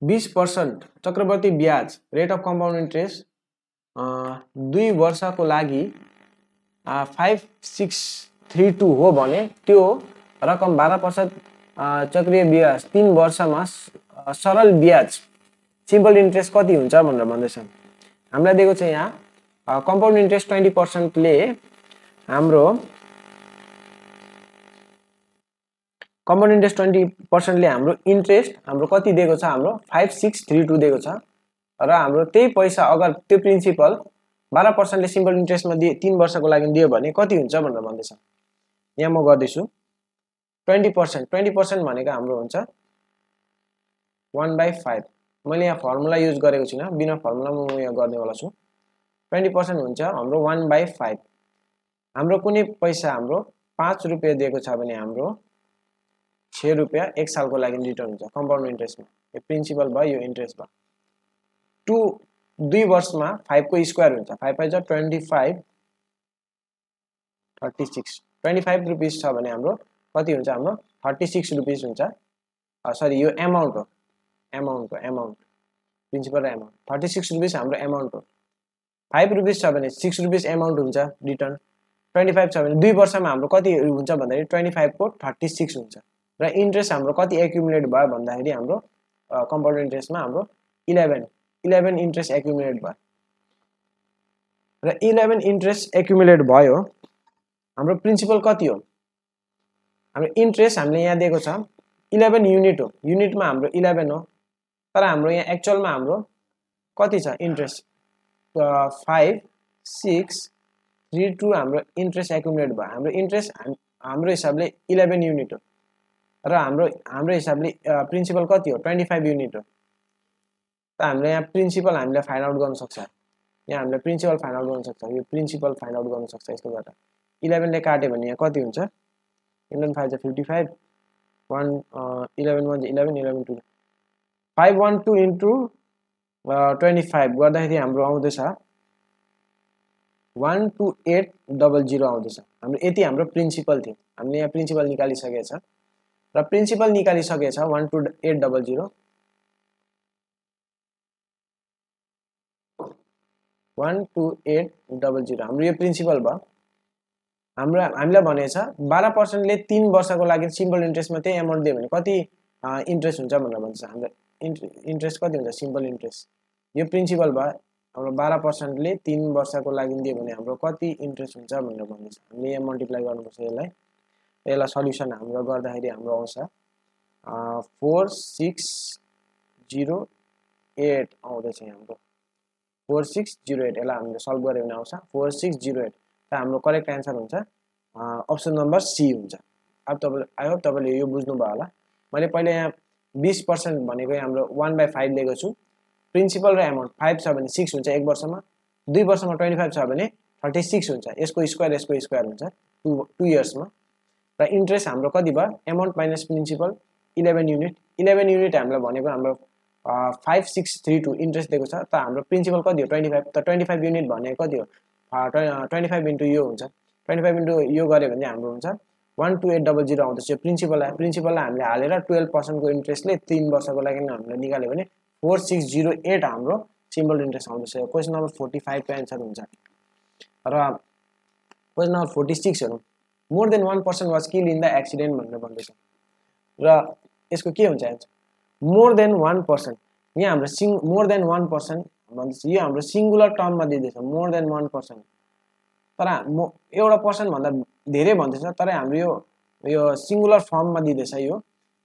Speaker 1: 20% चक्रवर्ती ब्याज रेट अफ कम्पाउन्ड इन्ट्रेस्ट 2 वर्षको लागि 5632 हो भने त्यो रकम 12% चक्रीय ब्याज 3 वर्षमा सरल ब्याज सिम्पल इन्ट्रेस्ट कति हुन्छ भनेर भन्दैछ। हामीलाई दिएको छ यहाँ कम्पाउन्ड इन्ट्रेस्ट 20% ले हाम्रो कम्पाउन्ड इन्ट्रेस्ट 20% ले हाम्रो इन्ट्रेस्ट हाम्रो कति दिएको छ हाम्रो 5632 दिएको छ र हाम्रो त्यही पैसा अगर त्यो प्रिन्सिपल 12% ले सिम्पल इन्ट्रेस्टमा दिए 3 वर्षको लागि दियो भने कति हुन्छ भनेर भन्दैछ। यहाँ म गर्दैछु 20% भनेको हाम्रो हुन्छ 1/5। मैले यहाँ फर्मुला युज गरेको छैन, बिना फर्मुलामा म यहाँ गर्नेवाला छु। 20% हुन्छ हाम्रो 1/5। हाम्रो कुनै पैसा हाम्रो 5 रुपैयाँ दिएको छ भने हाम्रो 6 रुपैयाँ 1 सालको लागि रिटर्न हुन्छ कम्पाउन्ड इन्ट्रेस्टमा। यो प्रिन्सिपल भयो, यो इन्ट्रेस्ट भयो। 2 वर्षमा 5 को स्क्वायर हुन्छ, 5 5 जा 25 36 25 रुपीस छ भने हाम्रो कति हुन्छ हाम्रो 36 रुपीस हुन्छ। सरी यो अमाउन्ट हो, अमाउन्ट प्रिन्सिपल र अमाउन्ट 36 रुपीस हाम्रो अमाउन्ट हो। 5 रुपीस छ भने 6 रुपीस अमाउन्ट हुन्छ रिटर्न। 25 छ भने 2 वर्षमा हाम्रो कति हुन्छ भन्दाखेरि 25 को 36 हुन्छ र इन्ट्रेस्ट हाम्रो कति एक्युमुलेट भयो भन्दाखेरि हाम्रो कम्पाउन्ड इन्ट्रेस्टमा हाम्रो 11 इन्ट्रेस्ट एक्युमुलेट भयो र 11 इन्ट्रेस्ट एक्युमुलेट भयो। हाम्रो प्रिन्सिपल कति हो, हाम्रो इन्ट्रेस्ट हामीले यहाँ दिएको छ 11 युनिट हो, युनिटमा हाम्रो 11 हो, तर हाम्रो यहाँ एक्चुअलमा हाम्रो कति छ इन्ट्रेस्ट 5 6 3 2 हाम्रो इन्ट्रेस्ट एक्युमुलेट भयो। हाम्रो इन्ट्रेस्ट हाम्रो हिसाबले 11 युनिट हो र हाम्रो हिसाबले प्रिन्सिपल कति हो 25 युनिट हो। त हामीले यहाँ प्रिन्सिपल हामीले फाइन्ड आउट गर्न सक्छ, यहाँ हामीले प्रिन्सिपल फाइन्ड आउट गर्न सक्छ, यो प्रिन्सिपल फाइन्ड आउट गर्न सक्छ। यसकोबाट 11 ले काट्यो भने यहाँ कति हुन्छ 11 5 जा 55 1 11 1 11 11 2 512 इन्टु 25 गर्दाखेरि हाम्रो आउँदैछ 12800 आउँदैछ। हाम्रो यति हाम्रो प्रिन्सिपल थियो, हामीले यहाँ प्रिन्सिपल निकालिसकेको छ र प्रिन्सिपल निकालिसकेको छ 12800 12800 हाम्रो यो प्रिन्सिपल भयो। हामीलाई भनेको छ 12% ले 3 वर्षको लागि सिम्पल इन्ट्रेस्टमा त्यही अमाउन्ट दियो भने कति इन्ट्रेस्ट हुन्छ भनेर भन्छ। हाम्रो इन्ट्रेस्ट कति हुन्छ सिम्पल इन्ट्रेस्ट, यो प्रिन्सिपल भयो। हाम्रो 12% ले 3 वर्षको लागि दियो भने हाम्रो कति इन्ट्रेस्ट हुन्छ भनेर भन्दैछ। हामीले यहाँ मल्टिप्लाई गर्नुपर्छ यसलाई सल्युसन हाम्रो गर्दाखेरि हाम्रो आउँछ 4608 आउँदैछ हाम्रो 4608। यसलाई हामीले सल्भ गर्यो भने आउँछ 4608। त हाम्रो करेक्ट एन्सर हुन्छ अप्सन नम्बर सी हुन्छ। अब तपाईले आई होप तपाईले यो बुझ्नुभयो होला। मैले पहिले यहाँ 20% भनेको हाम्रो 1/5 लिएको छु। प्रिन्सिपल र अमाउन्ट 5 छ भने 6 हुन्छ 1 वर्षमा, 2 वर्षमा 25 छ भने 36 हुन्छ। यसको स्क्वायर हुन्छ 2 इयर्समा। र इन्ट्रेस्ट हाम्रो कति भयो amount minus principal 11 unit. 11 unit हामीलाई भनेको हाम्रो 5632 इन्ट्रेस्ट दिएको छ। त हाम्रो प्रिन्सिपल कति हो 25। त 25 युनिट भनेको कति हो 25 इन्टु यो हुन्छ, 25 इन्टु यो गऱ्यो भने हाम्रो हुन्छ 12800 आउँदैछ। यो प्रिन्सिपललाई हामीले हालेर 12% को इन्ट्रेस्टले 3 वर्षको लागि हामीले निकाल्यो भने 4608 हाम्रो सिम्पल इन्ट्रेस्ट आउँदैछ। क्वेसन नम्बर 45 को एन्सर हुन्छ। र क्वेसन नम्बर 46 हेरौँ। More than 1% was kill in the accident भनेर भन्दैछ र यसको के हुन्छ एन्सर मोर देन 1%। यहाँ हाम्रो मोर देन 1% भन्दैछ, यो हाम्रो सिंगुलर टर्ममा दिँदैछ मोर देन 1%। तर एउटा पर्सन भन्दा धेरै भन्दैछ, तर हाम्रो यो सिंगुलर फर्ममा दिँदैछ। यो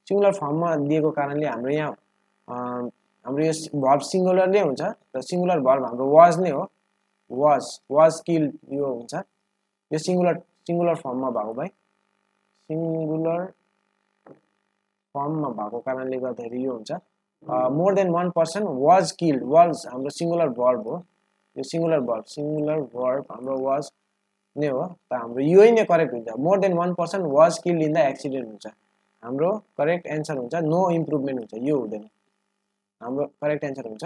Speaker 1: सिंगुलर फर्ममा दिएको कारणले हाम्रो यहाँ हाम्रो यो भर्ब सिंगुलर नै हुन्छ र सिंगुलर भर्ब हाम्रो वाज नै हो। वाज किल यो हुन्छ, यो सिंगुलर फर्ममा भएको भाइ सिंगुलर फर्ममा भएको कारणले गर्दाखेरि यो हुन्छ more than 1% was killed. Was हाम्रो सिंगुलर भर्ब हो, यो सिंगुलर भर्ब हाम्रो वाज नै हो। त हाम्रो यो नै करेक्ट हुन्छ। More than 1% was killed in the accident हुन्छ। हाम्रो करेक्ट एन्सर हुन्छ नो इम्प्रुभमेन्ट हुन्छ, यो हुँदैन। हाम्रो करेक्ट एन्सर हुन्छ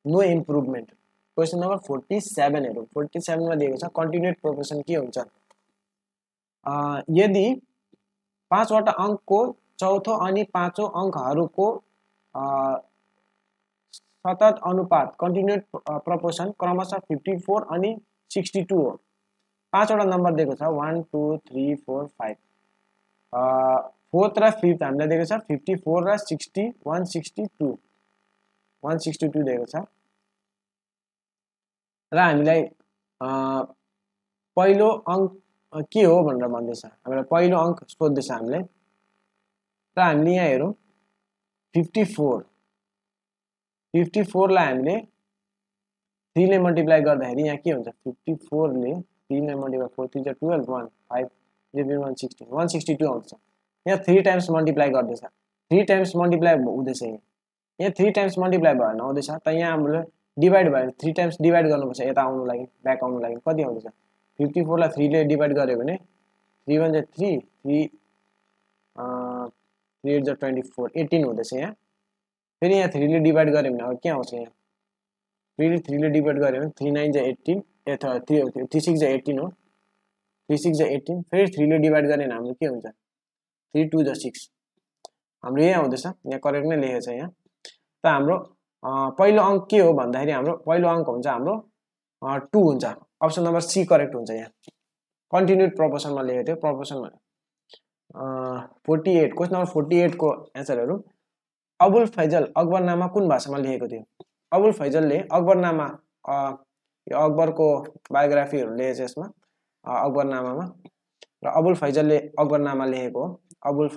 Speaker 1: नो इम्प्रुभमेन्ट। क्वेसन नम्बर 47 हेरौँ। 47 मा दिएको छ कन्टिन्युड प्रोपोर्सन के हुन्छ। यदि 5 वटा अंकको चौथो अनि पाँचौं अंकहरूको सतत अनुपात कन्टिन्युड प्रोपोर्सन क्रमशः 54 अनि 62 हो। 5 वटा नम्बर दिएको छ 1 2 3 4 5। फोर्थ र फिफ्थ हामीलाई दिएको छ 54 र 60 162 दिएको छ र हामीलाई पहिलो अंक के हो भनेर भन्दैछ। हामीलाई पहिलो अंक सोध्दैछ। हामीलाई र हामीले यहाँ हेरौँ 54 लाई हामीले 3 ले मल्टिप्लाई गर्दाखेरि यहाँ के हुन्छ 54 ले 3 ले मल्टिप्लाई 4 3 12 1 5 160 162 आउँछ यहाँ 3 टाइम्स मल्टिप्लाई गर्दैछ 3 टाइम्स मल्टिप्लाई हुँदैछ यहाँ 3 टाइम्स मल्टिप्लाई भएर नआउँदैछ त यहाँ हामीले डिभाइड भयो 3 टाइम्स डिभाइड गर्नुपर्छ यता आउनु लागि ब्याक आउनु लागि कति आउँदैछ 54 लाई 3 ले डिभाइड गर्यो भने 3 1 3 3 3 8 24 18 हुँदैछ यहाँ फेरि यहाँ 3 ले डिभाइड गर्यो भने अब के आउँछ यहाँ फेरि 3 ले डिभाइड गर्यो भने 3 9 18 3 6 18 हो 3 6 18 फेरि 3 ले डिभाइड गर्यो भने हाम्रो के हुन्छ 3 2 6 हाम्रो यही आउँदैछ यहाँ करेक्ट नै लेखेको छ यहाँ त हाम्रो पहिलो अंक के हो भन्दाखेरि हाम्रो पहिलो अंक हुन्छ हाम्रो 2 हुन्छ अप्सन नम्बर सी करेक्ट हुन्छ यहाँ कन्टिन्युड प्रोपोर्सनमा लेखेको थियो प्रोपोर्सनमा 48 क्वेशन नम्बर 48 को एन्सरहरु अबुल फैजल अकबरनामा कुन भाषामा लेखेको थियो अबुल फैजलले अकबरनामा यो अकबरको बायोग्राफीहरु लेखेछ यसमा अकबरनामामा र अबुल फैजलले अकबरनामा लेखेको हो अबुल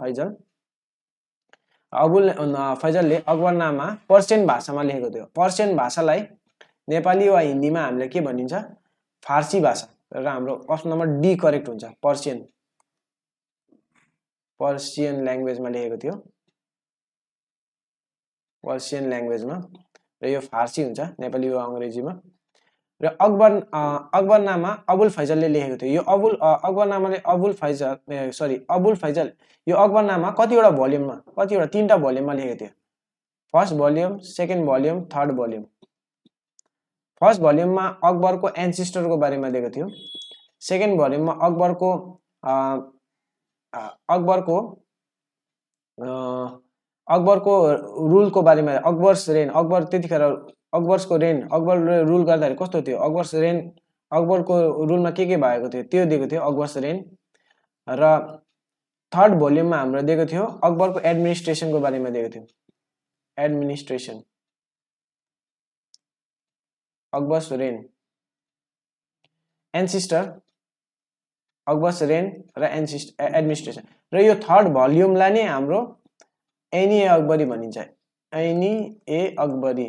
Speaker 1: फैजलले अकबरनामा पर्सियन भाषामा लेखेको थियो पर्सियन भाषालाई नेपाली वा हिन्दीमा हामीले के भनिन्छ फारसी भाषा र हाम्रो अप्सन नम्बर डी करेक्ट हुन्छ पर्सियन ल्याङ्ग्वेजमा लेखेको थियो पर्सियन ल्याङ्ग्वेजमा र यो फारसी हुन्छ नेपाली वा अंग्रेजीमा र अकबरनामा अबुल फैजलले लेखेको थियो यो अकबरनामाले अबुल फैजल यो अकबरनामा कतिवटा भोल्युममा कतिवटा तीनटा भोल्युममा लेखेको थियो first volume second volume third volume first भोल्युममा अकबरको एन्सेस्टरको बारेमा दिएको थियो सेकेन्ड भोल्युममा अकबरको रुलको बारेमा अकबर्स रेन अकबर त्यतिखेर अकबर्सको रेन अकबरले रुल गर्दाखेरि कस्तो थियो अकबरको रुलमा के भएको थियो त्यो दिएको थियो अकबर्स रेन र थर्ड भोल्युममा हाम्रो दिएको थियो अकबरको एडमिनिस्ट्रेसनको बारेमा दिएको थियो administration Akbar's rain ancestor Akbar's rain र एडमिनिस्ट्रेसन र यो थर्ड भोल्युमलाई नै हाम्रो ऐनी ए अकबरी भनिन्छ ऐनी ए अकबरी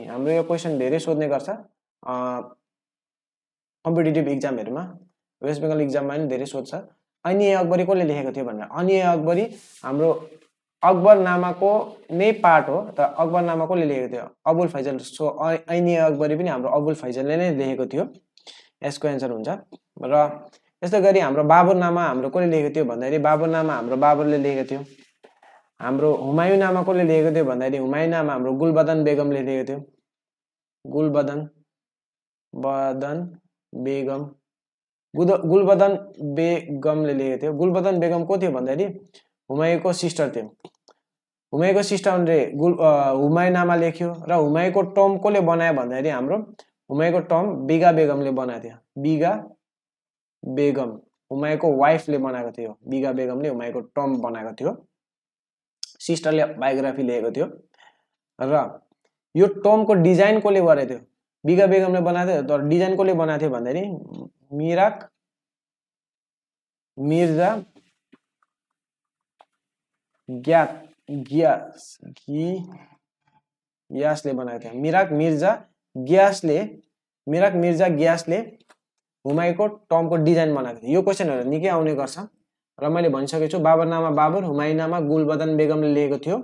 Speaker 1: हाम्रो यो क्वेशन धेरै सोध्ने गर्छ कम्पिटिटिभ एक्जामहरुमा वेस्ट बेंगल एक्जाममा पनि धेरै सोध्छ ऐनी ए अकबरी कसले लेखेको थियो भनेर ऐनी ए अकबरी हाम्रो अकबरनामाको नै पार्ट हो त अकबरनामा कसले लेखेको थियो अबुल फैजल सो ऐनी ए अकबरी पनि हाम्रो अबुल फैजलले नै लेखेको थियो यसको एन्सर हुन्छ र यस्तै गरी हाम्रो बाबरनामा हाम्रो कसले लेखेको थियो भन्दाखेरि बाबरनामा हाम्रो बाबरले लेखेको थियो हाम्रो हुमायूनामा कसले लेखेको थियो भन्दाखेरि हुमायूनामा हाम्रो गुलबदन बेगमले लेखेको थियो गुलबदन बेगमले लेखेको थियो गुलबदन बेगम को थियो भन्दाखेरि हुमायूको सिस्टर थियो हुमायूको सिस्टरले हुमायूनामा लेख्यो र हुमायूको टर्म कसले बनायो भन्दाखेरि हाम्रो हुमायूको टर्म बिगा बेगमले बनाएको थियो बिगा बेगम हुमायूको वाइफले बनाएको थियो बिगा बेगमले हुमायूको टर्म बनाएको थियो सिस्टरले बायोग्राफी लेखेको थियो र यो टर्मको डिजाइन कसले गरेको थियो बिगा बेगमले बनाएको थियो तर डिजाइन कसले बनाएको थियो भन्दाखेरि मिर्जा ग्यासले बनाएको थियो मिराक मिर्जा ग्यासले हुमायूको टर्मको डिजाइन बनाएको थियो यो क्वेशनहरु निकै आउने गर्छ र मैले भनिसकेको छु बाबरनामा बाबर हुमायूनामा गुलबदन बेगमले लेखेको थियो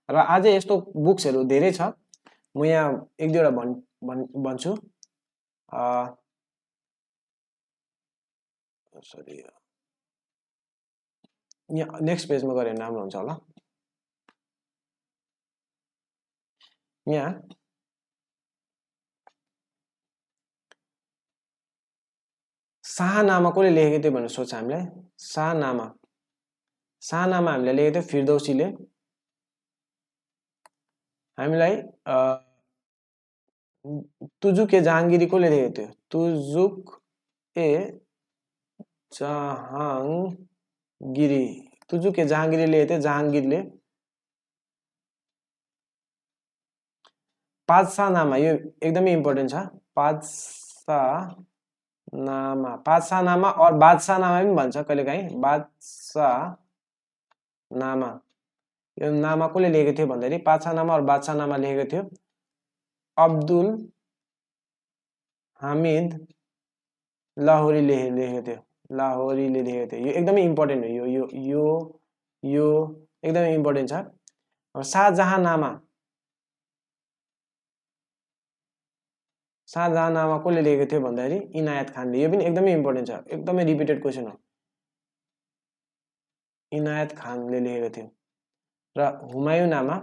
Speaker 1: र आज यस्तो बुक्सहरु धेरै छ म यहाँ एक दुईवटा भन्छु सरी यहाँ नेक्स्ट पेजमा गरे राम्रो हुन्छ होला यहाँ शाहनामा कसले लेखेको थियो भनेर सोच्छ हामीलाई शाहनामा हामीले लेखेको थियो फिरदौसीले हामीलाई तुजुक ए जहांगीरी कसले लेखेको थियो तुजुक ए जहांगीरी लेखेको थियो जहांगीरले पादशाहनामा यो एकदमै इम्पोर्टेन्ट छ पादशाहनामा और बादशाहनामा पनि भन्छ कहिलेकाहीँ नामा, यो नामा कसले लेखेको थियो भन्दाखेरि पाछानामा और बादशाहनामा लेखेको थियो अब्दुल हामिद लाहोरीले लेखेको थियो, लाहोरीले लेखेको थियो। यो एकदमै इम्पोर्टेन्ट हो, यो एकदमै इम्पोर्टेन्ट छ। अब शाहजहाँनामा, शाहजहाँनामा कसले लेखेको थियो भन्दाखेरि इनायत खानले। यो पनि एकदमै इम्पोर्टेन्ट छ, एकदमै रिपिटेड क्वेसन हो, इनायत खानले लेखेको थियो। र हुमायूनामा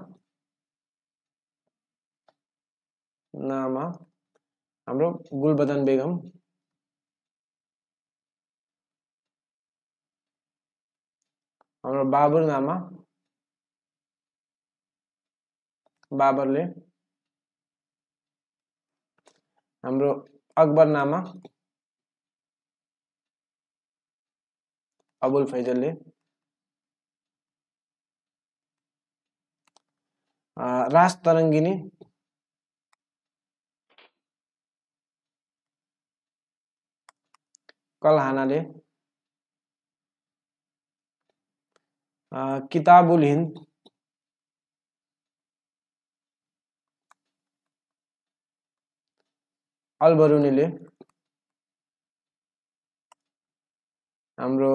Speaker 1: नामा हाम्रो गुलबदन बेगम, हाम्रो बाबरनामा बाबरले, हाम्रो अकबरनामा अबुल फैजलले, राजतरङ्गिनी कलहानाले, किताबुल हिन्द अलबरुनीले, हाम्रो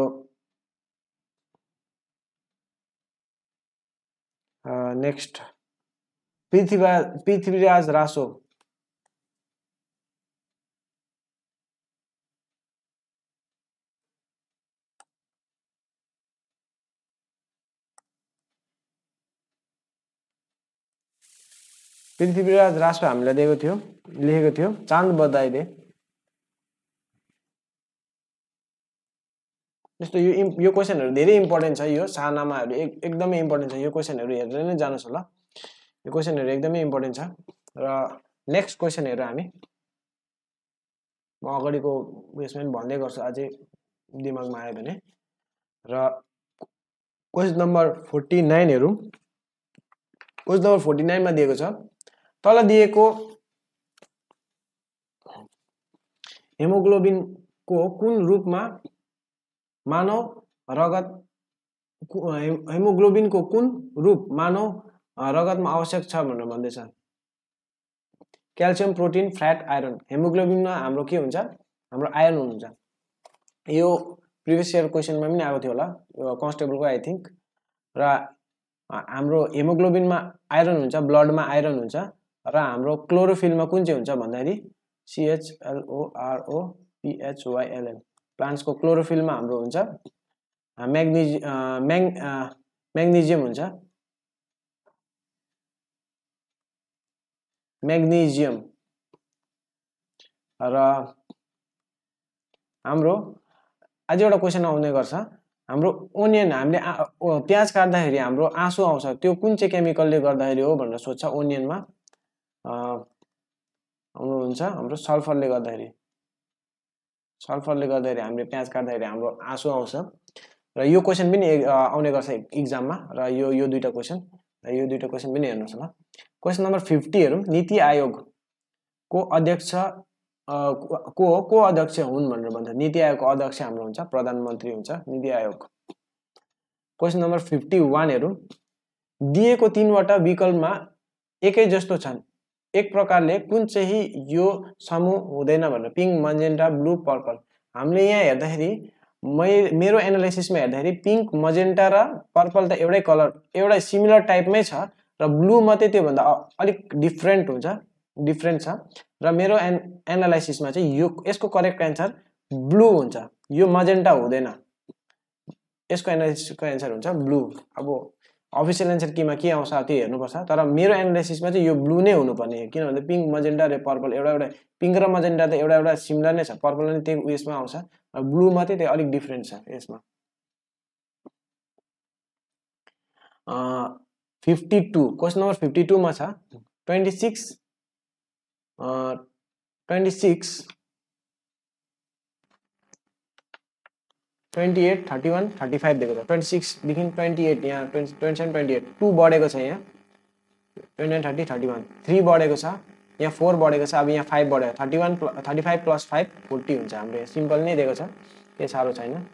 Speaker 1: नेक्स्ट पृथ्वीराज रासो, पृथ्वीराज रासो हामीलाई दिएको थियो, लेखेको थियो चाँद बदाइले। जस्तो यो क्वेसनहरु धेरै इम्पोर्टेन्ट छ, यो शाहनामाहरु एकदमै इम्पोर्टेन्ट छ। यो क्वेसनहरु हेरेर नै जानुस् होला, यो क्वेसनहरु एकदमै इम्पोर्टेन्ट छ। र नेक्स्ट क्वेसन हेरौँ हामी। म अगाडिको उयसमा पनि भन्दै गर्छु अझै दिमागमा आयो भने। र क्वेसन नम्बर 49 हेरौँ। क्वेसन नम्बर 49 मा दिएको छ तल दिएको हेमोग्लोबिनको कुन रूपमा मानव रगत हेमोग्लोबिनको कुन रूप मानव रगतमा आवश्यक छ भनेर भन्दैछ। Calcium, protein, fat, iron. हेमोग्लोबिनमा हाम्रो के हुन्छ? हाम्रो आयरन हुन्छ। यो प्रिभियस इयर क्वेसनमा पनि आएको थियो होला, कन्स्टेबलको आई थिंक। र हाम्रो हेमोग्लोबिनमा आइरन हुन्छ, ब्लडमा आइरन हुन्छ। र हाम्रो क्लोरोफिलमा कुन चाहिँ हुन्छ भन्दाखेरि CHLOROPHYLL। प्लान्ट्सको क्लोरोफिलमा हाम्रो हुन्छ म्याग्नेजियम हुन्छ, म्याग्नेजियम। र हाम्रो आज एउटा क्वेसन आउने गर्छ, हाम्रो ओनियन, हामीले प्याज काट्दाखेरि हाम्रो आँसु आउँछ, त्यो कुन चाहिँ केमिकलले गर्दाखेरि हो भनेर सोध्छ। ओनियनमा आउनुहुन्छ हाम्रो सल्फरले गर्दाखेरि, सल्फरले गर्दाखेरि हामीले प्याज काट्दाखेरि हाम्रो आँसु आउँछ। र यो क्वेसन पनि आउने गर्छ एक्जाममा। र यो दुईटा क्वेसन, यो दुईटा क्वेसन पनि हेर्नुहोस् होला। क्वेसन नम्बर 50 हेरौँ। नीति आयोगको अध्यक्ष को अध्यक्ष हुन् भनेर भन्छ। नीति आयोगको अध्यक्ष हाम्रो हुन्छ प्रधानमन्त्री हुन्छ नीति आयोग। क्वेसन नम्बर 51 हेरौँ। दिएको 3वटा विकल्पमा एकै जस्तो छन्, एक प्रकारले कुन चाहिँ यो समूह हुँदैन भनेर। Pink, magenta, blue, purple. हामीले यहाँ हेर्दाखेरि मेरो एनालाइसिसमा हेर्दाखेरि पिङ्क, मजेन्टा र पर्पल त एउटै कलर, एउटै सिमिलर टाइपमै छ। र ब्लू मात्रै त्योभन्दा अलिक डिफ्रेन्ट हुन्छ, डिफ्रेन्ट छ। र मेरो एनालाइसिसमा चाहिँ यसको करेक्ट एन्सर ब्लू हुन्छ, यो मजेन्टा हुँदैन। यसको एनालाइसिसको एन्सर हुन्छ ब्लू। अब अफिसियल एन्सर केमा के आउँछ त्यो हेर्नुपर्छ, तर मेरो एनालाइसिसमा चाहिँ यो ब्लू नै हुनुपर्ने हो। किनभने पिङ्क, मजेन्टा र पर्पल एउटा पिङ्क र मजेन्टा त एउटा सिमिलर नै छ, पर्पल पनि त्यही उयसमा आउँछ। ब्लू मात्रै त्यो अलिक डिफ्रेन्ट छ यसमा। 52 क्वेसन नम्बर 52 मा छ 26 28 31 35 दिएको छ। 26 देखि 28 यहाँ 27 28 2 बढेको छ, यहाँ 29 30 31 3 बढेको छ, यहाँ 4 बढेको छ। अब यहाँ 5 बढ्यो, 35 + 5 40 हुन्छ। हाम्रो सिम्पल नै दिएको छ, केही साह्रो छैन।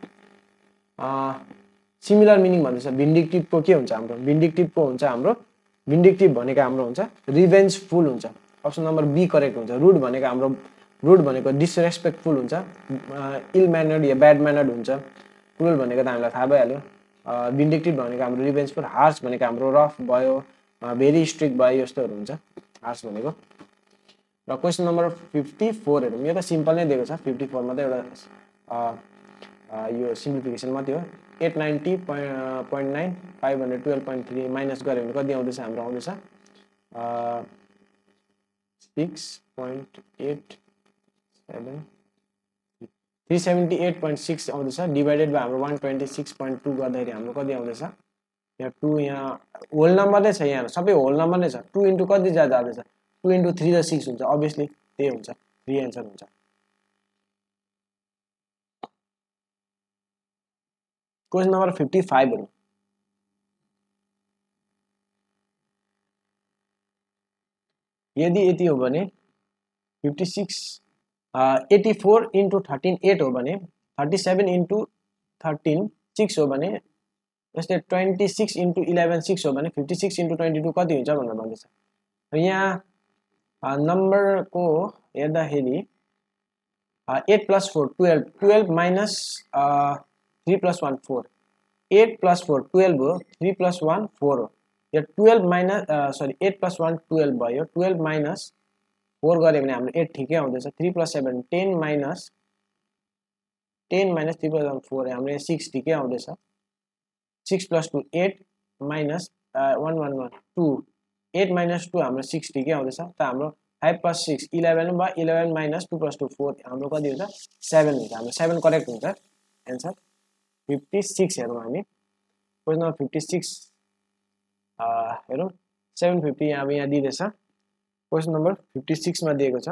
Speaker 1: सिमिलर मिनिङ भन्दैछ भिन्डिक्टिभको के हुन्छ हाम्रो भिन्डिक्टिभको हुन्छ हाम्रो भिन्डिक्टिभ भनेको हाम्रो हुन्छ रिभेन्जफुल हुन्छ अप्सन नम्बर बी करेक्ट हुन्छ रुड भनेको हाम्रो रुड भनेको डिसरेस्पेक्टफुल हुन्छ इल म्यानर्ड या ब्याड म्यानर्ड हुन्छ क्रुअल भनेको त हामीलाई थाहा भइहाल्यो भिन्डिक्टिभ भनेको हाम्रो रिभेन्जफुल हार्स भनेको हाम्रो रफ भयो भेरी स्ट्रिक्ट भयो यस्तोहरू हुन्छ हार्स भनेको र क्वेसन नम्बर 54 हेरौँ यो त सिम्पल नै दिएको छ 54 मा त एउटा यो सिम्प्लिफिकेसन मात्रै हो 890.9 512.3 माइनस गऱ्यो भने कति आउँदैछ हाम्रो आउँदैछ 6.87 378.6 आउँदैछ डिभाइडेड बाइ हाम्रो 126.2 गर्दाखेरि हाम्रो कति आउँदैछ यहाँ 2 यहाँ होल नम्बर नै छ यहाँ सबै होल नम्बर नै छ 2 इन्टु कति जाँदैछ 2 इन्टु 3 र 6 हुन्छ अभियसली त्यही हुन्छ 3 एन्सर हुन्छ क्वेसन नम्बर 55 हेरौँ यदि यति हो भने 84 इन्टु 13 8 हो भने 37 इन्टु 13 6 हो भने जस्तै 26 इन्टु 11 6 हो भने 56 इन्टु 22 कति हुन्छ भनेर भन्दैछ र यहाँ नम्बरको हेर्दाखेरि 8 प्लस 4 12 12 माइनस 3 प्लस 1 4 8 प्लस 4 12 हो 3 प्लस 1 4 हो यो 12 माइनस सरी 8 प्लस 1 12 भयो 12 माइनस 4 गऱ्यो भने हाम्रो 8 ठिकै आउँदैछ 3 प्लस 7 10 माइनस 3 प्लस 1 4 हाम्रो यहाँ 6 ठिकै आउँदैछ 6 प्लस 2 8 माइनस 1 1 1 2 8 माइनस 2 हाम्रो 6 ठिकै आउँदैछ त हाम्रो 5 प्लस 6 11 भयो 11 माइनस 2 प्लस 2 4 हाम्रो कति हुन्छ 7 हुन्छ हाम्रो 7 करेक्ट हुन्छ एन्सर 56 हेरौँ हामी क्वेसन नम्बर 56 हेरौँ 750 अब यहाँ दिँदैछ क्वेसन नम्बर 56 मा दिएको छ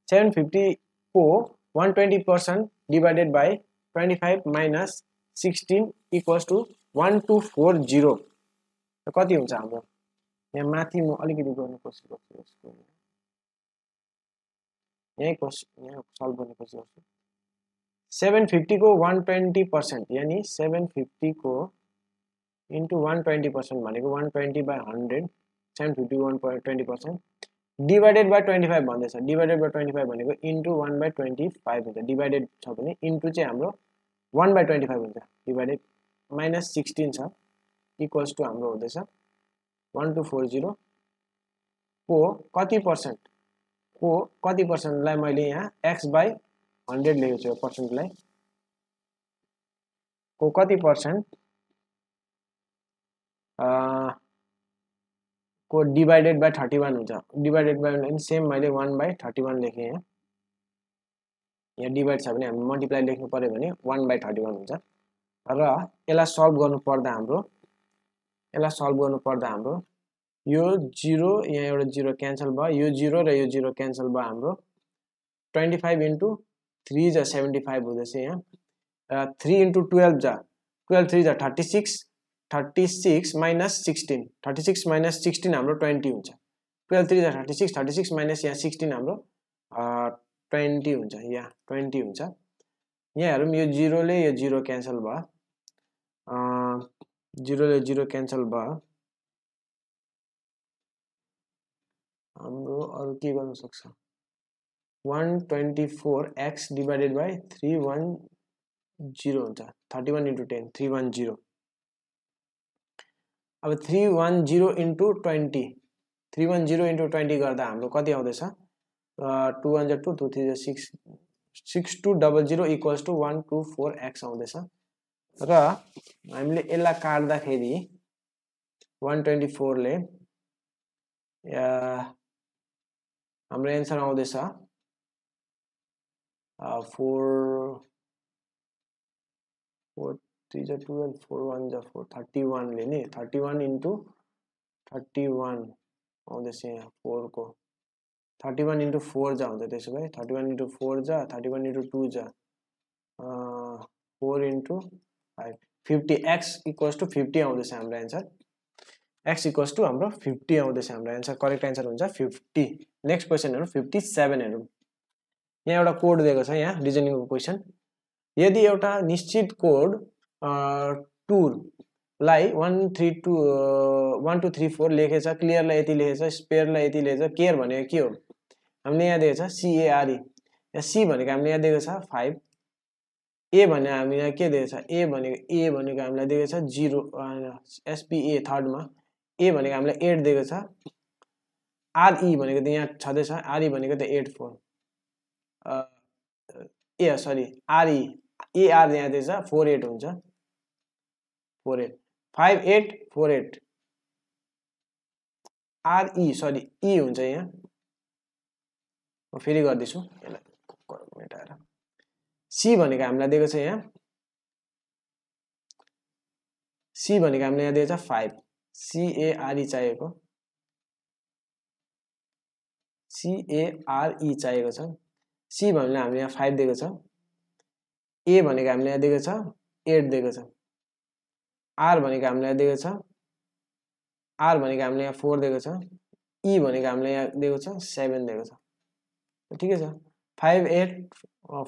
Speaker 1: 750 को 120% divided by 25 minus 16 equals to 1240 कति हुन्छ हाम्रो यहाँ माथि म अलिकति गर्ने कोसिस गर्छु यसको यहाँ सल्भ गर्ने कोसिस गर्छु 750 को 120% यानी 750 को इन्टु 120% भनेको 120 बाई 100 750 120% डिवाइडेड बाई 25 भन्दैछ डिवाइडेड बाई 25 भनेको इन्टु 1 बाई 25 हुन्छ डिवाइडेड छ भने इन्टु चाहिँ हाम्रो 1 बाई 25 हुन्छ डिवाइडेड माइनस 16 छ इक्वल्स टु हाम्रो हुँदैछ 1240 को कति पर्सेन्टलाई मैले यहाँ x बाई 100 लेखेको छु पर्सेन्टलाई को कति पर्सेन्ट को डिवाइडेड बाई 31 हुन्छ डिवाइडेड बाई सेम मैले 1 बाई 31 लेखेँ यहाँ डिवाइड छ भने हामी मल्टिप्लाई लेख्नु पर्यो भने 1 बाई 31 हुन्छ र यसलाई सल्भ गर्नु पर्दा हाम्रो यो 0 यहाँ एउटा 0 क्यान्सल भयो यो 0 र यो 0 क्यान्सल भयो हाम्रो 25 इन्टु 3 जा 75 हुँदैछ यहाँ 3 इन्टु 12 जा 12 3 जा 36 माइनस 16 36 माइनस 16 हाम्रो 20 हुन्छ 12 3 जा 36 माइनस यहाँ 16 हाम्रो 20 हुन्छ यहाँ 20 हुन्छ यहाँ हेरौँ यो 0 ले यो 0 क्यान्सल भयो 0 ले 0 क्यान्सल भयो हाम्रो अरु के गर्न सक्छ 124x डिवाइडेड बाई 310 हुन्छ 31 इन्टु 10 310 अब 310 इन्टु 20 310 इन्टु 20 गर्दा हाम्रो कति आउँदैछ 2 1 2 2 3 6 6200 इक्वल्स टु 124x आउँदैछ र हामीले यसलाई काट्दाखेरि 124 ले हाम्रो एन्सर आउँदैछ 4 3 जा 12 4 1 जा 4 31 ले नि 31 इन्टु 31 आउँदैछ यहाँ 4 को 31 इन्टु 4 जा हुन्छ त्यसो भए 31 इन्टु 4 जा 31 इन्टु 2 जा 4 इन्टु 5 50x इक्वल्स टु 50 आउँदैछ हाम्रो एन्सर x इक्वल्स टु हाम्रो 50 आउँदैछ हाम्रो एन्सर करेक्ट एन्सर हुन्छ 50 नेक्स्ट क्वेसन हेरौँ 57 हेरौँ यहाँ एउटा कोड दिएको छ यहाँ रिजनिङको क्वेसन यदि एउटा निश्चित कोड टुरलाई 1 2 3 4 लेखेछ, क्लियरलाई यति लेखेछ, स्पेयरलाई यति लेखेछ। केयर भनेको के हो हामीले यहाँ दिएको छ CARE, यहाँ C भनेको हामीले यहाँ दिएको छ 5, ए भने हामीलाई के दिएको छ ए भनेको हामीलाई दिएको छ 0 SPA थर्डमा, ए भनेको हामीलाई 8 दिएको छ, RE भनेको त यहाँ छँदैछ, RE भनेको त 8 4 ए सरी RE AR यहाँ दिएको छ 4 8 हुन्छ, 4 8 5 8 4 8 RE सरी E हुन्छ यहाँ, म फेरि गर्दैछु यसलाई मेटाएर। C भनेको हामीलाई दिएको छ यहाँ, C भनेको हामीले यहाँ दिएको छ 5, CARE चाहिएको, CARE चाहिएको छ। C भनेर हामीले यहाँ 5 दिएको छ, A भनेको हामीले यहाँ दिएको छ 8 दिएको छ, R भनेको हामीले यहाँ दिएको छ, R भनेको हामीले यहाँ 4 दिएको छ, E भनेको हामीले यहाँ दिएको छ 7 दिएको छ। ठिकै छ, 5 8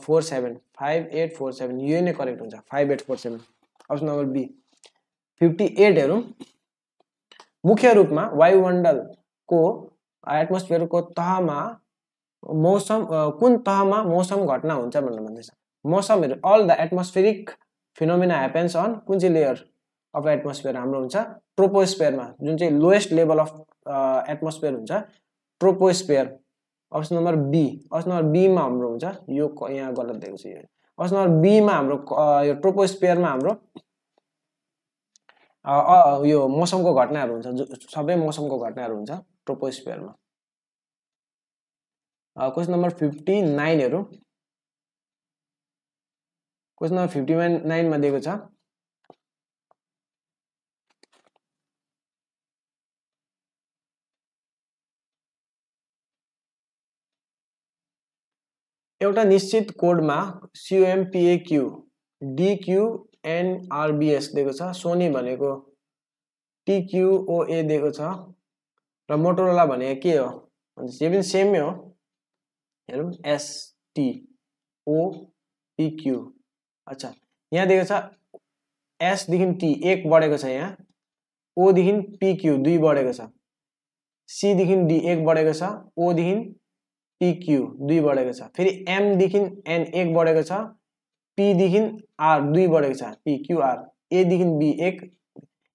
Speaker 1: 4 7 5 8 4 7 यो नै करेक्ट हुन्छ, 5 8 4 7 अप्सन नम्बर बी। 58 हेरौँ, मुख्य रूपमा वायुमण्डलको एटमोस्फियरको तहमा मौसम कुन तहमा मौसम घटना हुन्छ भनेर भन्दैछ। मौसमहरु all the atmospheric phenomena happens on कुन चाहिँ लेयर अफ एटमोस्फियर हाम्रो हुन्छ ट्रोपोस्फियरमा, जुन चाहिँ लोएस्ट लेभल अफ एटमोस्फियर हुन्छ troposphere. Option number B, option number B मा हाम्रो हुन्छ यो यहाँ गलत दिएको छ, यो अप्सन नम्बर बी मा हाम्रो यो ट्रोपोस्फियरमा हाम्रो यो मौसमको घटनाहरू हुन्छ, सबै मौसमको घटनाहरू हुन्छ ट्रोपोस्फियरमा। क्वेशन नम्बर 59 हेरौँ, क्वेशन नम्बर 59 मा दिएको छ एउटा निश्चित कोडमा COMPAQ DQNRBS दिएको छ, सोनी भनेको TQOA दिएको छ र मोटोरोला भनेको के हो भनेपछि यो पनि सेमै हो। हेरौँ STOPQ, अच्छा यहाँ दिएको छ S देखि T 1 बढेको छ, यहाँ O देखि PQ 2 बढेको छ, C देखि D 1 बढेको छ, O देखि PQ 2 बढेको छ, फेरि M देखि N 1 बढेको छ, P देखि R 2 बढेको छ, PQR, A देखि B 1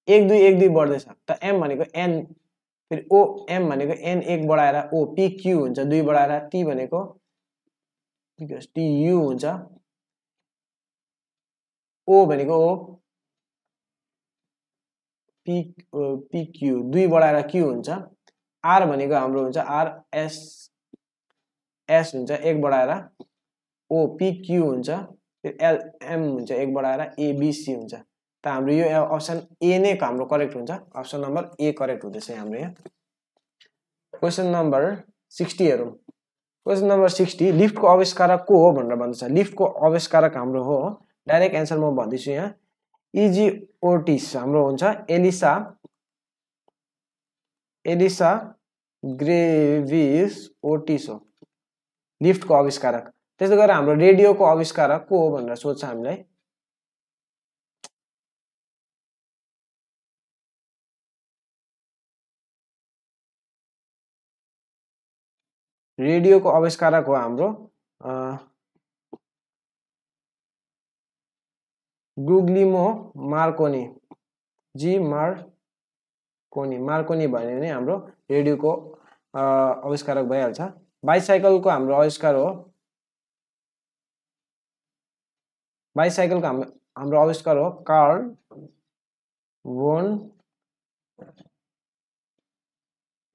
Speaker 1: 1 2 1 2 बढ्दैछ, त M भनेको N, फेरि O M भनेको N 1 बढाएर O PQ हुन्छ 2 बढाएर, T भनेको TU हुन्छ, O भनेको O PQ 2 बढाएर Q हुन्छ, R भनेको हाम्रो हुन्छ R S हुन्छ 1 बढाएर O PQ हुन्छ, फेरि L M हुन्छ 1 बढाएर ABC हुन्छ। त हाम्रो यो अप्सन ए नै हाम्रो करेक्ट हुन्छ, अप्सन नम्बर ए करेक्ट हुँदैछ हाम्रो यहाँ। क्वेशन नम्बर 60 हेरौँ, क्वेशन नम्बर 60 लिफ्टको आविष्कारक को हो भनेर भन्दछ। लिफ्टको आविष्कारक हाम्रो हो, डाइरेक्ट एन्सर म भन्दैछु यहाँ इजी ओर्टिस हाम्रो हुन्छ एलिसा ग्रेभिस ओर्टिस हो लिफ्टको आविष्कारक। त्यसै गरेर हाम्रो रेडियोको आविष्कारक को हो भनेर सोध्छ हामीलाई, रेडियोको आविष्कारक हो हाम्रो गुग्लिमो मार्कोनी, जी मार्कोनी भयो भने हाम्रो रेडियोको आविष्कारक भइहाल्छ। बाइसाइकलको हाम्रो आविष्कार हो, बाइसाइकलको हाम्रो आविष्कार हो कार्ल von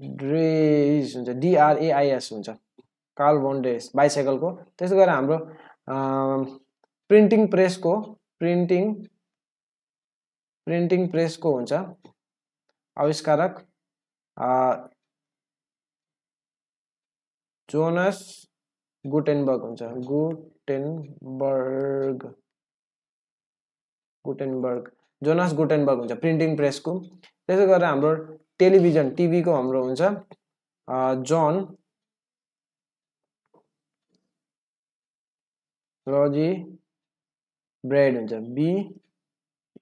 Speaker 1: ड्रेइस हुन्छ, DRAIS हुन्छ, कार्ल von ड्रेइस बाइसाइकलको। त्यसै गरेर हाम्रो प्रिन्टिङ प्रेसको हुन्छ आविष्कारक जोनास गुटेनबर्ग हुन्छ, गुटेनबर्ग जोनास गुटेनबर्ग हुन्छ प्रिन्टिङ प्रेसको। त्यसै गरेर हाम्रो टेलिभिजन टिभीको हाम्रो हुन्छ जन रजी ब्राइड हुन्छ,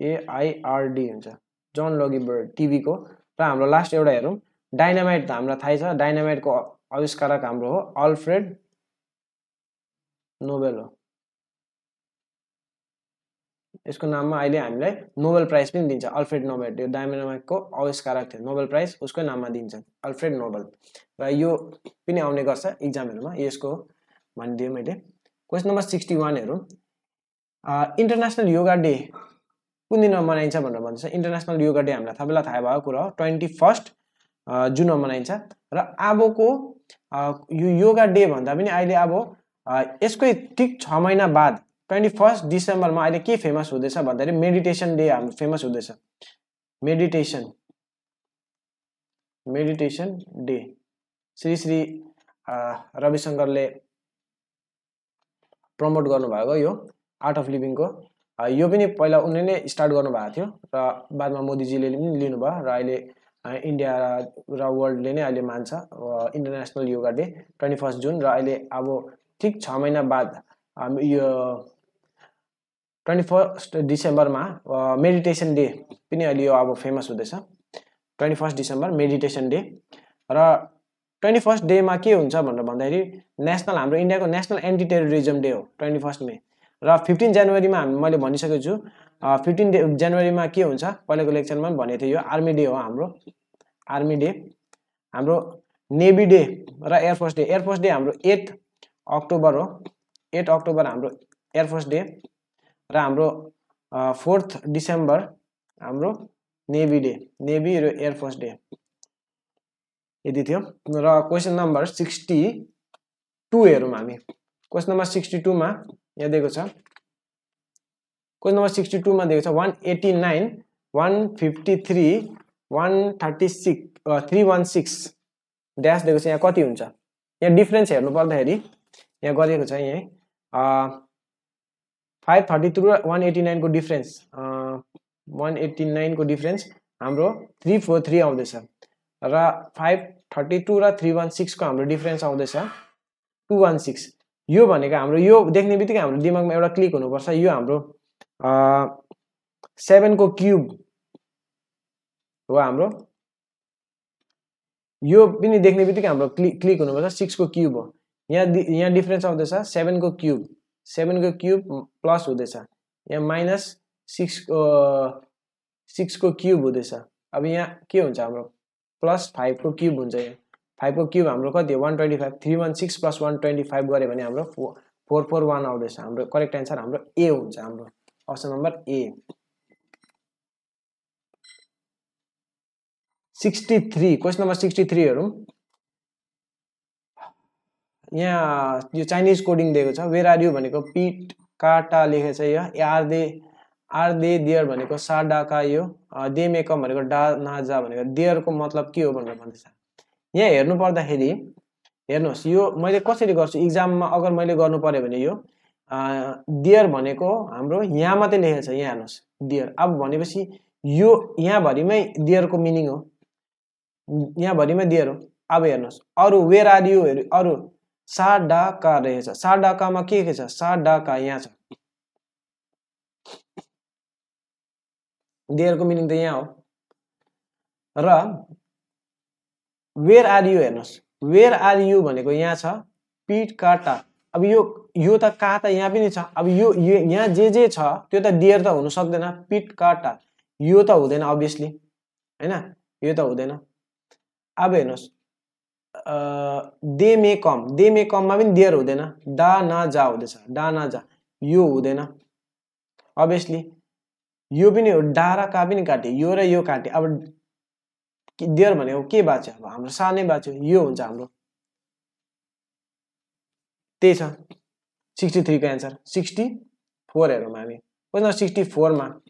Speaker 1: AIRD हुन्छ जन लगी बर्ड टिभी को र हाम्रो लास्ट एउटा हेरौं डाइनामाइट त हामीलाई थाहै छ डाइनामाइट को आविष्कारक हाम्रो हो अल्फ्रेड नोबेल हो यसको नाममा अहिले हामीलाई नोबेल प्राइज पनि दिन्छ अल्फ्रेड नोबेल यो डाइनामाइट को आविष्कारक थियो नोबेल प्राइज उसको नाममा दिन्छ अल्फ्रेड नोबेल र यो पनि आउने गर्छ एक्जामहरुमा यसको भनिदिए मैले क्वेशन नम्बर 61 हेरौं इन्टरनेशनल योगा डे कुन दिनमा मनाइन्छ भनेर भन्छ इन्टरनेशनल योगा डे हामीलाई सबैलाई थाहा भएको कुरा हो 21 जुनमा मनाइन्छ र अबको यो योगा डे भन्दा पनि अहिले अब यसकै ठीक 6 महिना बाद 21 डिसेम्बरमा अहिले के फेमस हुँदैछ भन्दाखेरि मेडिटेसन डे हाम्रो फेमस हुँदैछ मेडिटेसन डे श्री रविशंकरले प्रमोट गर्नु भएको यो आर्ट अफ लिभिङ को यो पनि पहिला उनीले स्टार्ट गर्नु भएको थियो र बादमा मोदीजीले पनि लिनु भयो र अहिले इन्डिया र वर्ल्डले नै अहिले मान्छ इन्टरनेशनल योगा डे 21 जुन र अहिले अब ठीक 6 महिना बाद यो 21 डिसेम्बरमा मेडिटेसन डे पनि अहिले यो अब फेमस हुँदैछ 21 डिसेम्बर मेडिटेसन डे र 21 डे मा के हुन्छ भनेर भन्दाखेरि नेशनल हाम्रो इन्डियाको नेशनल एन्टी टेररिज्म डे हो 21 मे र 15 जनवरीमा मैले भनिसकेको छु 15 जनवरीमा के हुन्छ पहिलेको लेक्चरमा पनि भनेथे यो आर्मी डे हो हाम्रो आर्मी डे हाम्रो नेभी डे र एयरफोर्स डे हाम्रो 8 अक्टोबर हो 8 अक्टोबर हाम्रो एयरफोर्स डे र हाम्रो 4 डिसेम्बर हाम्रो नेभी डे नेभी र एयरफोर्स डे यदि थियो र क्वेशन नम्बर 62 हेरौं हामी क्वेशन नम्बर 62 मा यहाँ दिएको छ क्वेशन नम्बर 62 मा दिएको छ 189 153 136 316 ड्याश दिएको छ यहाँ कति हुन्छ यहाँ डिफरेन्स हेर्नु पर्दाखेरि यहाँ गरिएको छ यहाँ 532 र 189 को डिफरेन्स 189 को डिफरेन्स हाम्रो 343 आउँदैछ र 532 र 316 को हाम्रो डिफरेन्स आउँदैछ 216 यो भनेको हाम्रो यो देख्ने बित्तिकै हाम्रो दिमागमा एउटा क्लिक हुनुपर्छ यो हाम्रो 7 को क्यूब हो हाम्रो यो पनि देख्ने बित्तिकै हाम्रो क्लिक हुनुपर्छ 6 को क्यूब हो यहाँ डिफरेन्स आउँदैछ 7 को क्यूब प्लस हुँदैछ यहाँ माइनस 6 को क्यूब हुँदैछ अब यहाँ के हुन्छ हाम्रो प्लस 5 को क्यूब हुन्छ यहाँ 5 को क्यूब हाम्रो कति हो 125 316 प्लस 125 गरे भने हाम्रो 441 आउँदैछ हाम्रो करेक्ट आन्सर हाम्रो ए हुन्छ हाम्रो अप्सन नम्बर ए 63 क्वेशन नम्बर 63 हेरौं यहाँ यो चाइनिज कोडिङ दिएको छ वेयर आर यु भनेको पीट काटा लेखेको छ यो आर दे देयर भनेको सा डाका यो दे मेकम भनेको डा नाजा भनेको देयर को मतलब के हो भनेर भन्दैछ यहाँ हेर्नु पर्दाखेरि हेर्नुस् यो मैले कसरी गर्छु एक्जाममा अगर मैले गर्नु पर्यो भने यो देयर भनेको हाम्रो यहाँ मात्रै लेखेको छ यहाँ हेर्नुस् देयर अब भनेपछि यो यहाँ भरिमै देयर को मिनिङ हो यहाँ भरिमै देयर हो अब हेर्नुस् अरु वेयर आर यु अरु सा डाका रहेछ सा डाकामा के छ सा डाका यहाँ छ देयर को मिनिङ त यहाँ हो र वेयर आर यु हेर्नुस् वेयर आर यु भनेको यहाँ छ पीट काटा अब यो त का त यहाँ पनि छ अब यो यहाँ जे छ त्यो त देयर त हुन सक्दैन पीट काटा यो त हुँदैन अभियसली हैन यो त हुँदैन अब हेर्नुस् दे मे कम मा पनि देयर हुँदैन डा ना जा हुँदैछ डा ना जा यो हुँदैन अभियसली यो पनि हो डा र का पनि काटे यो र यो काटे अब देयर भनेको के बाच्यो अब हाम्रो सा नै बाच्यो यो हुन्छ हाम्रो त्यही छ 63 को आन्सर 64 हेरौँ हामी क्वेशन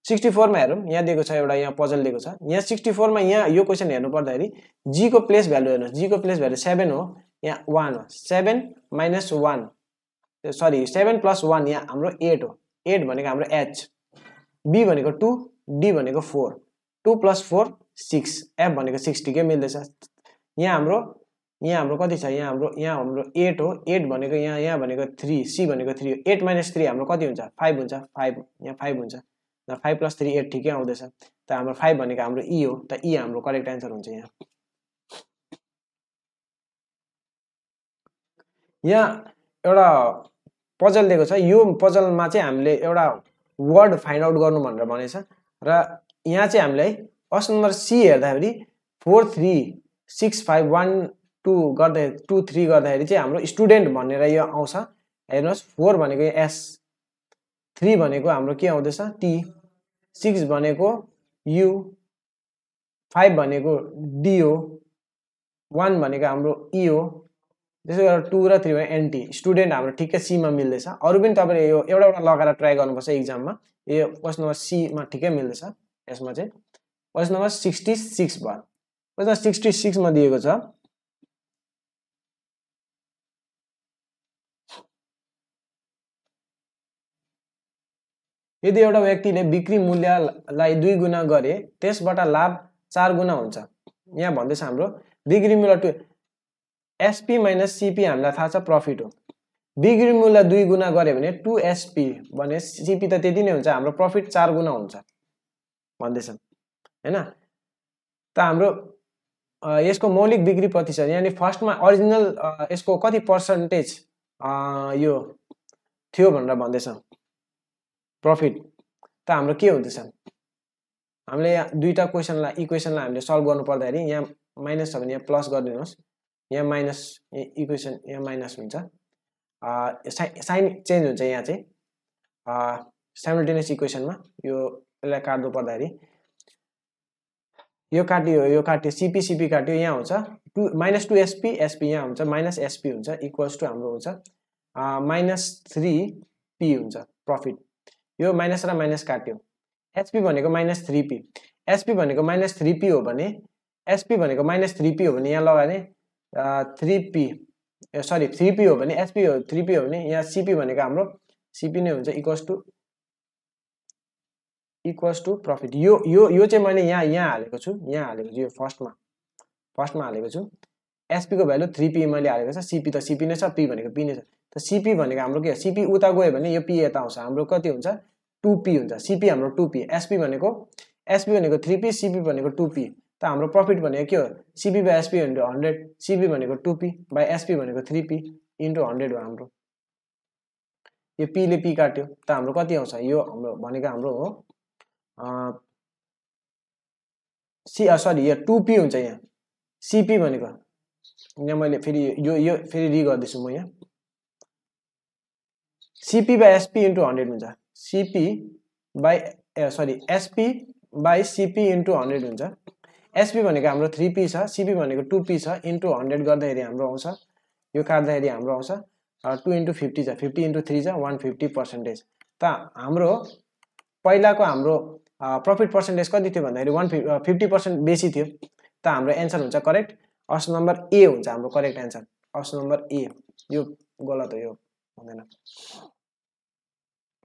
Speaker 1: 64 मा हेरौँ यहाँ दिएको छ एउटा यहाँ पजल दिएको छ यहाँ 64 मा यहाँ यो क्वेशन हेर्नु पर्दाखेरि जी को प्लेस भ्यालु हेर्नुस् जी को प्लेस भ्यालु 7 हो यहाँ 1 हो 7 माइनस 1 सरी 7 प्लस 1 यहाँ हाम्रो 8 हो 8 भनेको हाम्रो एच बी भनेको 2 डी भनेको 4 2 प्लस 4 6 एफ भनेको 60 के मिल्दैछ यहाँ हाम्रो कति छ यहाँ हाम्रो 8 हो 8 भनेको यहाँ भनेको 3 सी भनेको 3 8 माइनस 3 हाम्रो कति हुन्छ 5 हुन्छ 5 यहाँ 5 हुन्छ 5 + 3 8 ठिकै आउँदैछ त हाम्रो 5 भनेको हाम्रो ई हो त ई हाम्रो करेक्ट आन्सर हुन्छ यहाँ एउटा पजल दिएको छ यो पजलमा चाहिँ हामीले एउटा वर्ड फाइन्ड आउट गर्नु भनेर भनेछ र यहाँ चाहिँ हामीलाई क्वेशन नम्बर सी हेर्दाखेरि 4 3 6 5 1 2 गर्दै 2 3 गर्दाखेरि चाहिँ हाम्रो स्टुडेन्ट भनेर यो आउँछ हेर्नुहोस् 4 भनेको एस 3 भनेको हाम्रो के आउँदैछ टी 6 भनेको यु 5 भनेको डी हो 1 भनेको हाम्रो ई हो त्यसै गरेर 2 र 3 भनेको एनटी स्टुडेन्ट हाम्रो ठिकै सी मा मिल्दैछ अरु पनि तपाईले यो एउटा एउटा लगाएर ट्राई गर्नुपर्छ एक्जाममा यो क्वेशन नम्बर सी मा ठिकै मिल्दैछ यसमा चाहिँ क्वेशन नम्बर 66 भयो क्वेशन 66 मा दिएको छ यदि एउटा व्यक्तिले बिक्री मूल्यलाई 2 गुना गरे त्यसबाट लाभ 4 गुना हुन्छ यहाँ भन्दैछ हाम्रो बिक्री मूल्य SP - CP हामीलाई थाहा छ प्रॉफिट हो बिक्री मूल्य 2 गुना गरे भने 2SP भने CP त त्यति नै हुन्छ हाम्रो प्रॉफिट 4 गुना हुन्छ भन्दैछ हैन त हाम्रो यसको मौलिक बिक्री प्रतिशत यानी फर्स्टमा ओरिजिनल यसको कति पर्सेन्टेज यो थियो भनेर भन्दैछ प्रॉफिट त हाम्रो के हुँदैछ हामीले यहाँ दुईटा क्वेशनलाई इक्वेशनलाई हामीले सल्भ गर्नु पर्दाखेरि यहाँ माइनस छ भने यहाँ प्लस गरिदिनुस् यहाँ माइनस इक्वेशन यहाँ माइनस हुन्छ साइन चेन्ज हुन्छ यहाँ चाहिँ साइमल्टेनियस इक्वेशनमा यो यसलाई काट्नु पर्दाखेरि यो काट्यो सीपी सीपी काट्यो यहाँ हुन्छ -2SP SP यहाँ हुन्छ -SP हुन्छ इक्वल्स टु हाम्रो हुन्छ -3P हुन्छ प्रॉफिट यो माइनस र माइनस काट्यो SP भनेको -3P SP भनेको -3P हो भने SP भनेको -3P हो भने यहाँ लगाने 3P सरी 3P हो भने SP हो 3P हो भने यहाँ CP भनेको हाम्रो CP नै हुन्छ इक्वल्स टु प्रॉफिट यो चाहिँ मैले यहाँ हालेको छु यो फर्स्टमा हालेको छु SP को भ्यालु 3P मैले हालेको छ CP त CP नै छ P भनेको P नै छ त CP भनेको हाम्रो के CP उता गयो भने यो P यता आउँछ हाम्रो कति हुन्छ 2P हुन्छ CP हाम्रो 2P SP भनेको 3P CP भनेको 2P त हाम्रो प्रॉफिट भनेको के हो CP / SP * 100 CP भनेको 2P / SP भनेको 3P * 100 हो हाम्रो यो P ले P काट्यो त हाम्रो कति आउँछ यो हाम्रो भनेको हाम्रो हो सरी यो 2P हुन्छ यहाँ CP भनेको यहाँ मैले फेरि यो फेरि रि गर्दैछु म यहाँ CP / SP * 100 हुन्छ SP / CP * 100 हुन्छ SP भनेको हाम्रो 3P छ CP भनेको 2P छ इन्टु 100 गर्दाखेरि हाम्रो आउँछ यो काट्दाखेरि हाम्रो आउँछ 2 * 50 छ 50 * 3 छ 150% त हाम्रो पहिलाको हाम्रो प्रॉफिट पर्सेन्टेज कति थियो भन्दाखेरि 50% बेसी थियो त हाम्रो आन्सर हुन्छ करेक्ट ऑप्सन नम्बर ए हुन्छ हाम्रो करेक्ट आन्सर ऑप्सन नम्बर ए यो गलत हो यो हुँदैन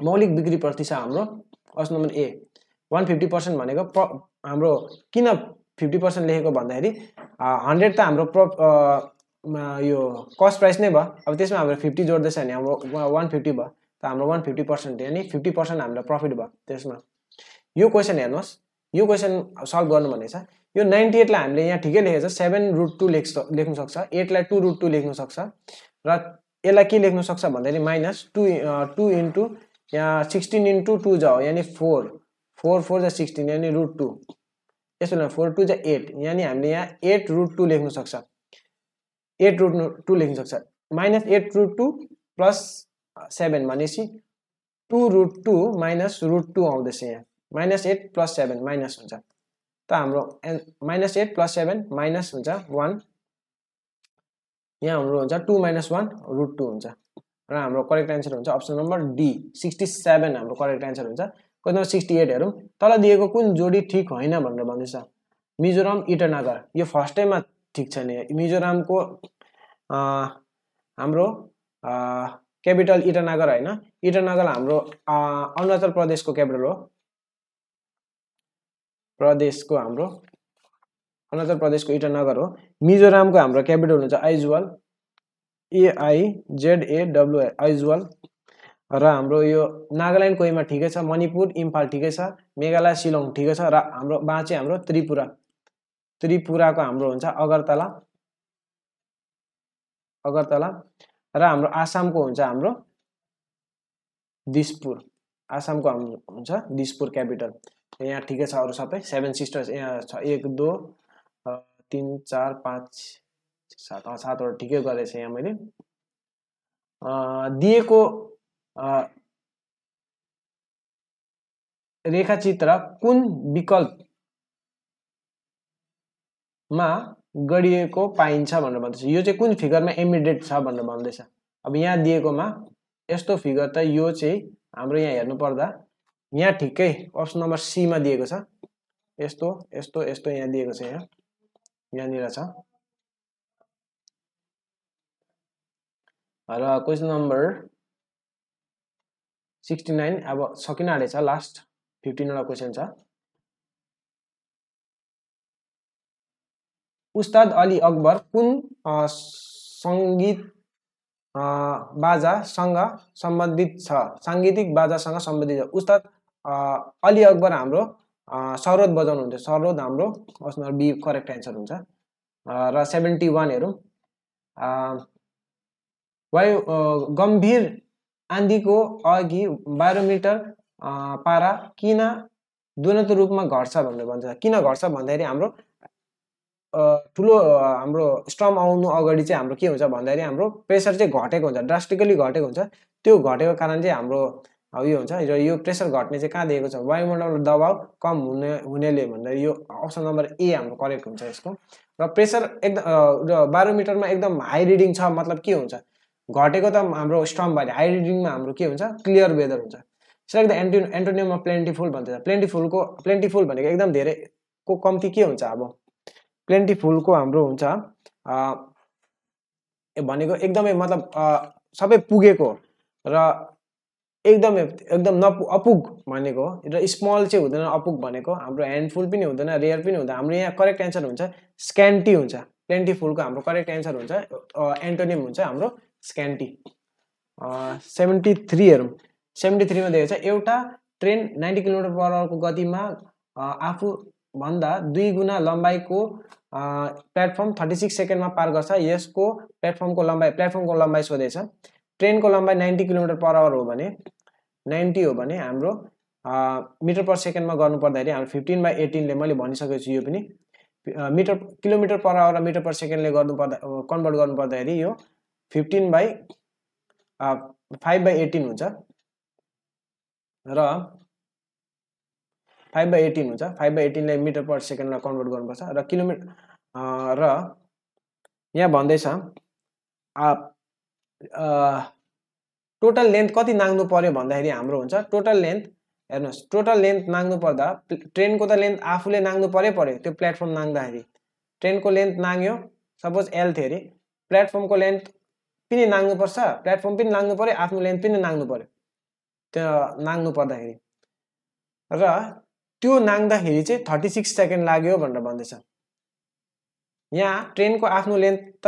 Speaker 1: मौलिक बिक्री प्रतिशत हाम्रो ऑप्सन नम्बर ए 150% भनेको हाम्रो किन 50% लेखेको भन्दाखेरि 100 त हाम्रो यो कस्ट प्राइस नै भयो अब त्यसमा हाम्रो 50 जोड्दैछ भने हाम्रो 150 भयो त हाम्रो 150% यानी 50% हाम्रो प्रॉफिट भयो त्यसमा यो क्वेशन हेर्नुस् यो क्वेशन सल्भ गर्नु भनेछ यो 98 लाई हामीले यहाँ ठिकै लेखेछ 7√2 लेख्न सक्छ 8 लाई 2√2 लेख्न सक्छ र यसलाई के लेख्न सक्छ भन्दाखेरि -2 इन्टु यहाँ 16 इन्टु 2 जाओ यानी 4 4 जा 16 यानी √2 यसोले 4 2 जा 8 यानी हामीले यहाँ 8√2 लेख्न सक्छ 8√2 लेख्न सक्छ -8√2 प्लस 7 भनेपछि 2√2 माइनस √2 आउँदैछ यहाँ -8 प्लस 7 माइनस हुन्छ त हाम्रो -8 प्लस 7 माइनस हुन्छ 1 यहाँ हाम्रो हुन्छ 2 - 1 √2 हुन्छ र हाम्रो करेक्ट आन्सर हुन्छ अप्सन नम्बर डी 67 हाम्रो करेक्ट आन्सर हुन्छ क्वेशन नम्बर 68 हेरौँ तल दिएको कुन जोडी ठीक होइन भनेर भन्दैछ मिजोरम इटानगर यो फर्स्ट टाइममा ठीक छैन मिजोरमको हाम्रो क्यापिटल इटानगर हैन इटानगर हाम्रो अरुणाचल प्रदेशको क्यापिटल हो अरुणाचल प्रदेशको इटानगर हो मिजोरमको हाम्रो क्यापिटल हुन्छ आइजवाल AIZAWL आइजवाल र हाम्रो यो नागाल्यान्ड कोहिमा ठिकै छ, मणिपुर इम्फाल ठिकै छ, मेघालय शिलङ ठिकै छ र हाम्रो बाँचे हाम्रो त्रिपुराको हाम्रो हुन्छ अगरतला र हाम्रो आसामको हुन्छ हाम्रो दिसपुर, आसामको हाम्रो हुन्छ दिसपुर क्यापिटल। यहाँ ठिकै छ, अरू सबै 7 सिस्टर्स यहाँ छ, 1 2 3 4 5 7 7वटा ठिकै गरेछ यहाँ मैले। दिएको रेखाचित्र कुन विकल्पमा गरिएको पाइन्छ भनेर भन्दैछ। यो चाहिँ कुन फिगरमा इमिडिएट छ भनेर भन्दैछ। अब यहाँ दिएकोमा यस्तो फिगर त यो चाहिँ हाम्रो यहाँ हेर्नु पर्दा यहाँ ठिकै अप्सन नम्बर सी मा दिएको छ, यस्तो यस्तो यस्तो यहाँ दिएको छ, यहाँनिर छ। र क्वेसन नम्बर 69 अब सकिन आँटेछ, लास्ट 15 वटा क्वेसन छ। उस्ताद अली अकबर कुन सङ्गीत बाजासँग सम्बन्धित छ, साङ्गीतिक बाजासँग सम्बन्धित छ। उस्ताद अली अकबर हाम्रो सरोद बजाउनुहुन्छ, सरोद हाम्रो option number B correct answer हुन्छ। र 71 हेरौँ, वायु गम्भीर आँधीको अघि बारोमिटर पारा किन द्वन्द रूपमा घट्छ भनेर भन्छ। किन घट्छ भन्दाखेरि हाम्रो ठुलो हाम्रो स्टर्म आउनु अगाडि चाहिँ हाम्रो के हुन्छ भन्दाखेरि हाम्रो प्रेसर चाहिँ घटेको हुन्छ, ड्रास्टिकली घटेको हुन्छ। त्यो घटेको कारण चाहिँ हाम्रो यो हुन्छ। र यो प्रेसर घट्ने चाहिँ कहाँ दिएको छ, वायुमण्डलको दबाव कम हुनेले भन्दा यो अप्सन नम्बर ए हाम्रो करेक्ट हुन्छ यसको। र प्रेसर एकदम र बारोमिटरमा एकदम हाई रिडिङ छ मतलब के हुन्छ, घटेको त हाम्रो स्टर्म भयो, हाई रिडिङमा हाम्रो के हुन्छ, क्लियर वेदर हुन्छ। सेलेक्ट द एन्टोनिम अफ प्लेन्टिफुल भन्छ। प्लेन्टिफुल भनेको एकदम धेरैको कम्ती के हुन्छ, अब प्लेन्टिफुलको हाम्रो हुन्छ भनेको एकदमै मतलब सबै पुगेको र एकदम अपुग भनेको, र स्मल चाहिँ हुँदैन, अपुग भनेको हाम्रो ह्यान्डफुल पनि हुँदैन, रेयर पनि हुँदैन। हाम्रो यहाँ करेक्ट एन्सर हुन्छ स्क्यान्टी हुन्छ। प्लेन्टिफुलको हाम्रो करेक्ट एन्सर हुन्छ एन्टोनिम हुन्छ हाम्रो स्क्यान्टी। 73 हेरौँ, 73 मा दिएको छ एउटा ट्रेन 90 किलोमिटर/आवरको गतिमा आफू भन्दा 2 गुना लम्बाइको प्लेटफर्म 36 सेकेन्डमा पार गर्छ। यसको प्लेटफर्मको लम्बाइ सोधेछ। ट्रेनको लम्बाइ 90 किलोमिटर/आवर हो भने 90 हो भने हाम्रो मिटर पर सेकेन्डमा गर्नु पर्दाखेरि हाम्रो 15/18 ले मैले भनिसकेको छु। यो पनि किलोमिटर/आवर र मिटर पर सेकेन्डले कन्भर्ट गर्नु पर्दाखेरि यो 5/18 हुन्छ र 5/18 हुन्छ। 5/18 ले मिटर पर सेकेन्डमा कन्भर्ट गर्नुपर्छ र किलोमिटर र यहाँ भन्दैछ टोटल लेन्थ कति नाग्नु पर्यो भन्दाखेरि हाम्रो हुन्छ टोटल लेन्थ, हेर्नुहोस् टोटल लेन्थ नाग्नु पर्दा ट्रेनको त लेन्थ आफूले नाग्नु पर्यो त्यो प्लेटफर्म नाग्दाखेरि ट्रेनको लेन्थ नाग्यो सपोज एल थियो अरे, प्लेटफर्मको लेन्थ पनि नाग्नुपर्छ, प्लेटफर्म पनि नाग्नु पर्यो, आफ्नो लेन्थ पनि नाग्नु पर्यो। त्यो नाग्नु पर्दाखेरि र त्यो नाग्दाखेरि चाहिँ 36 सेकेन्ड लाग्यो भनेर भन्दैछ। यहाँ ट्रेनको आफ्नो लेन्थ त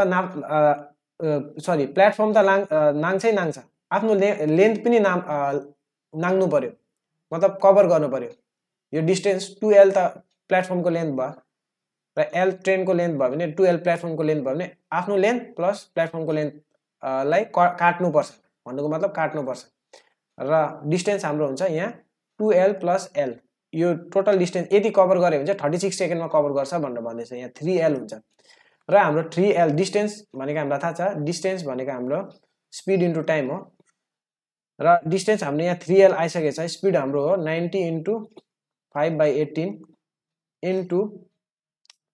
Speaker 1: प्लेटफर्म त नाग्छै नाग्छ, आफ्नो लेन्थ पनि नाग्नु पर्यो, मतलब कभर गर्नु पर्यो। यो डिस्टेन्स 2L त प्लेटफर्मको लेन्थ भयो र L ट्रेनको लेन्थ भयो भने 2L प्लेटफर्मको लेन्थ भयो भने आफ्नो लेन्थ प्लस प्लेटफर्मको लेन्थ लाई काट्नुपर्छ, भन्नुको मतलब काट्नुपर्छ। र डिस्टेन्स हाम्रो हुन्छ यहाँ 2L + L, यो टोटल डिस्टेन्स यति कभर गऱ्यो भने चाहिँ 36 सेकेन्डमा कभर गर्छ भनेर भन्दैछ। यहाँ 3L हुन्छ र हाम्रो 3L डिस्टेन्स भनेको हामीलाई थाहा छ, डिस्टेन्स भनेको हाम्रो स्पिड इन्टु टाइम हो र डिस्टेन्स हाम्रो यहाँ 3L आइसकेको छ। स्पिड हाम्रो हो 90 × 5/18 इन्टु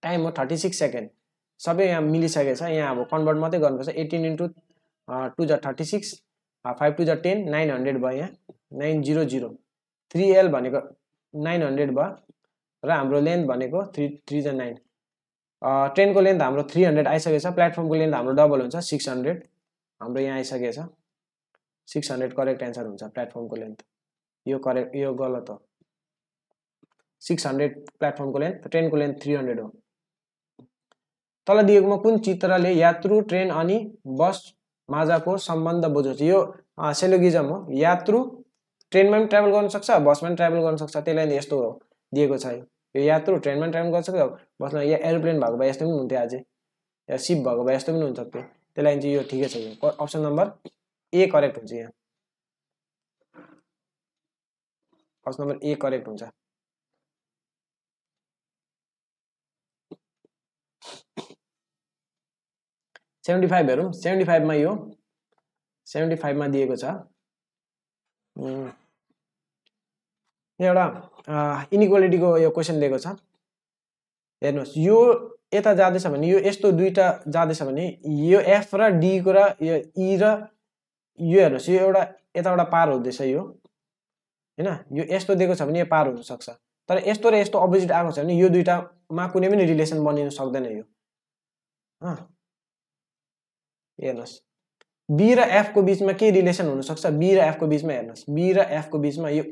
Speaker 1: टाइम हो 36 सेकेन्ड। सबै यहाँ मिलिसकेको छ। यहाँ अब कन्भर्ट मात्रै गर्नुपर्छ। 18 × 2 = 36, 5 2 = 10, 900 भयो। यहाँ 900, 3L भनेको 900 भयो र हाम्रो लेन्थ भनेको 3 = 9। ट्रेनको लेन्थ हाम्रो 300 आइसकेको छ, प्लेटफर्मको लेन्थ हाम्रो डबल हुन्छ 600, हाम्रो यहाँ आइसकेको छ 600 करेक्ट एन्सर हुन्छ प्लेटफर्मको लेन्थ। यो करेक्ट, यो गलत हो। 600 प्लेटफर्मको लेन्थ, ट्रेनको लेन्थ 300 हो। तल दिएकोमा कुन चित्रले यात्रु ट्रेन अनि बस माझको सम्बन्ध बुझाउँछ। यो सिलोगिजम हो। यात्रु ट्रेनमा पनि ट्राभल गर्न सक्छ, बसमा पनि ट्राभल गर्न सक्छ, त्यसलाई यस्तो दिएको छ यो यात्रु ट्रेनमा पनि ट्राभल गर्न सक्छ, बसमा या एरोप्लेन भएको भए यस्तो पनि हुन्थ्यो अझै, या सिप भएको भए यस्तो पनि हुन सक्थ्यो। त्यसलाई चाहिँ यो ठिकै छ, यो अप्सन नम्बर ए करेक्ट हुन्छ। यहाँ अप्सन नम्बर ए करेक्ट हुन्छ। सेभेन्टी फाइभ हेरौँ। 75 मा यो 75 मा दिएको छ एउटा इनइक्वालिटीको यो क्वेसन दिएको छ। हेर्नुहोस् यो यता जाँदैछ भने यो यस्तो दुईटा जाँदैछ भने यो एफ र डी को र यो ई र यो हेर्नुहोस् यो एउटा यताबाट पार हुँदैछ यो हैन, यो यस्तो दिएको छ भने यो पार हुन सक्छ। तर यस्तो र यस्तो अपोजिट आएको छ भने यो दुईटामा कुनै पनि रिलेसन बनिन सक्दैन यो। हेर्नुहोस् बी र एफ को बीचमा के रिलेसन हुन सक्छ? बी र एफ को बीचमा हेर्नुहोस्, बी र एफ को बीचमा यो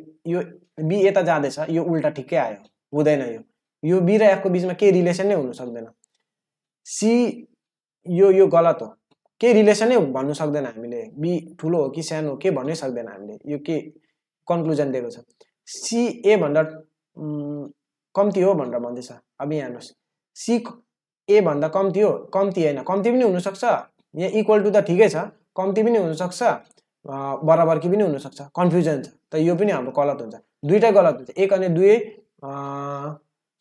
Speaker 1: बी यता जाँदैछ, यो उल्टा ठिकै आयो, हुँदैन यो बी र एफ को बीचमा के रिलेसन नै हुन सक्दैन। सी यो गलत हो, के रिलेसन नै भन्नु सक्दैन हामीले, बी ठुलो हो कि सानो हो के भन्नै सक्दैन हामीले, यो के कन्क्लुजन दिएको छ। सी ए भन्दा कम्ती हो भनेर भन्दैछ। अब यहाँ हेर्नुहोस् सी ए भन्दा कम्ती हो, कम्ती हैन, कम्ती पनि हुन सक्छ, यहाँ इक्वल टु त ठिकै छ, कम्ती पनि हुन सक्छ, बराबरकी पनि हुन सक्छ, कन्फ्युजन छ। त यो पनि हाम्रो गलत हुन्छ, दुईटा गलत हुन्छ, एक अनि दुई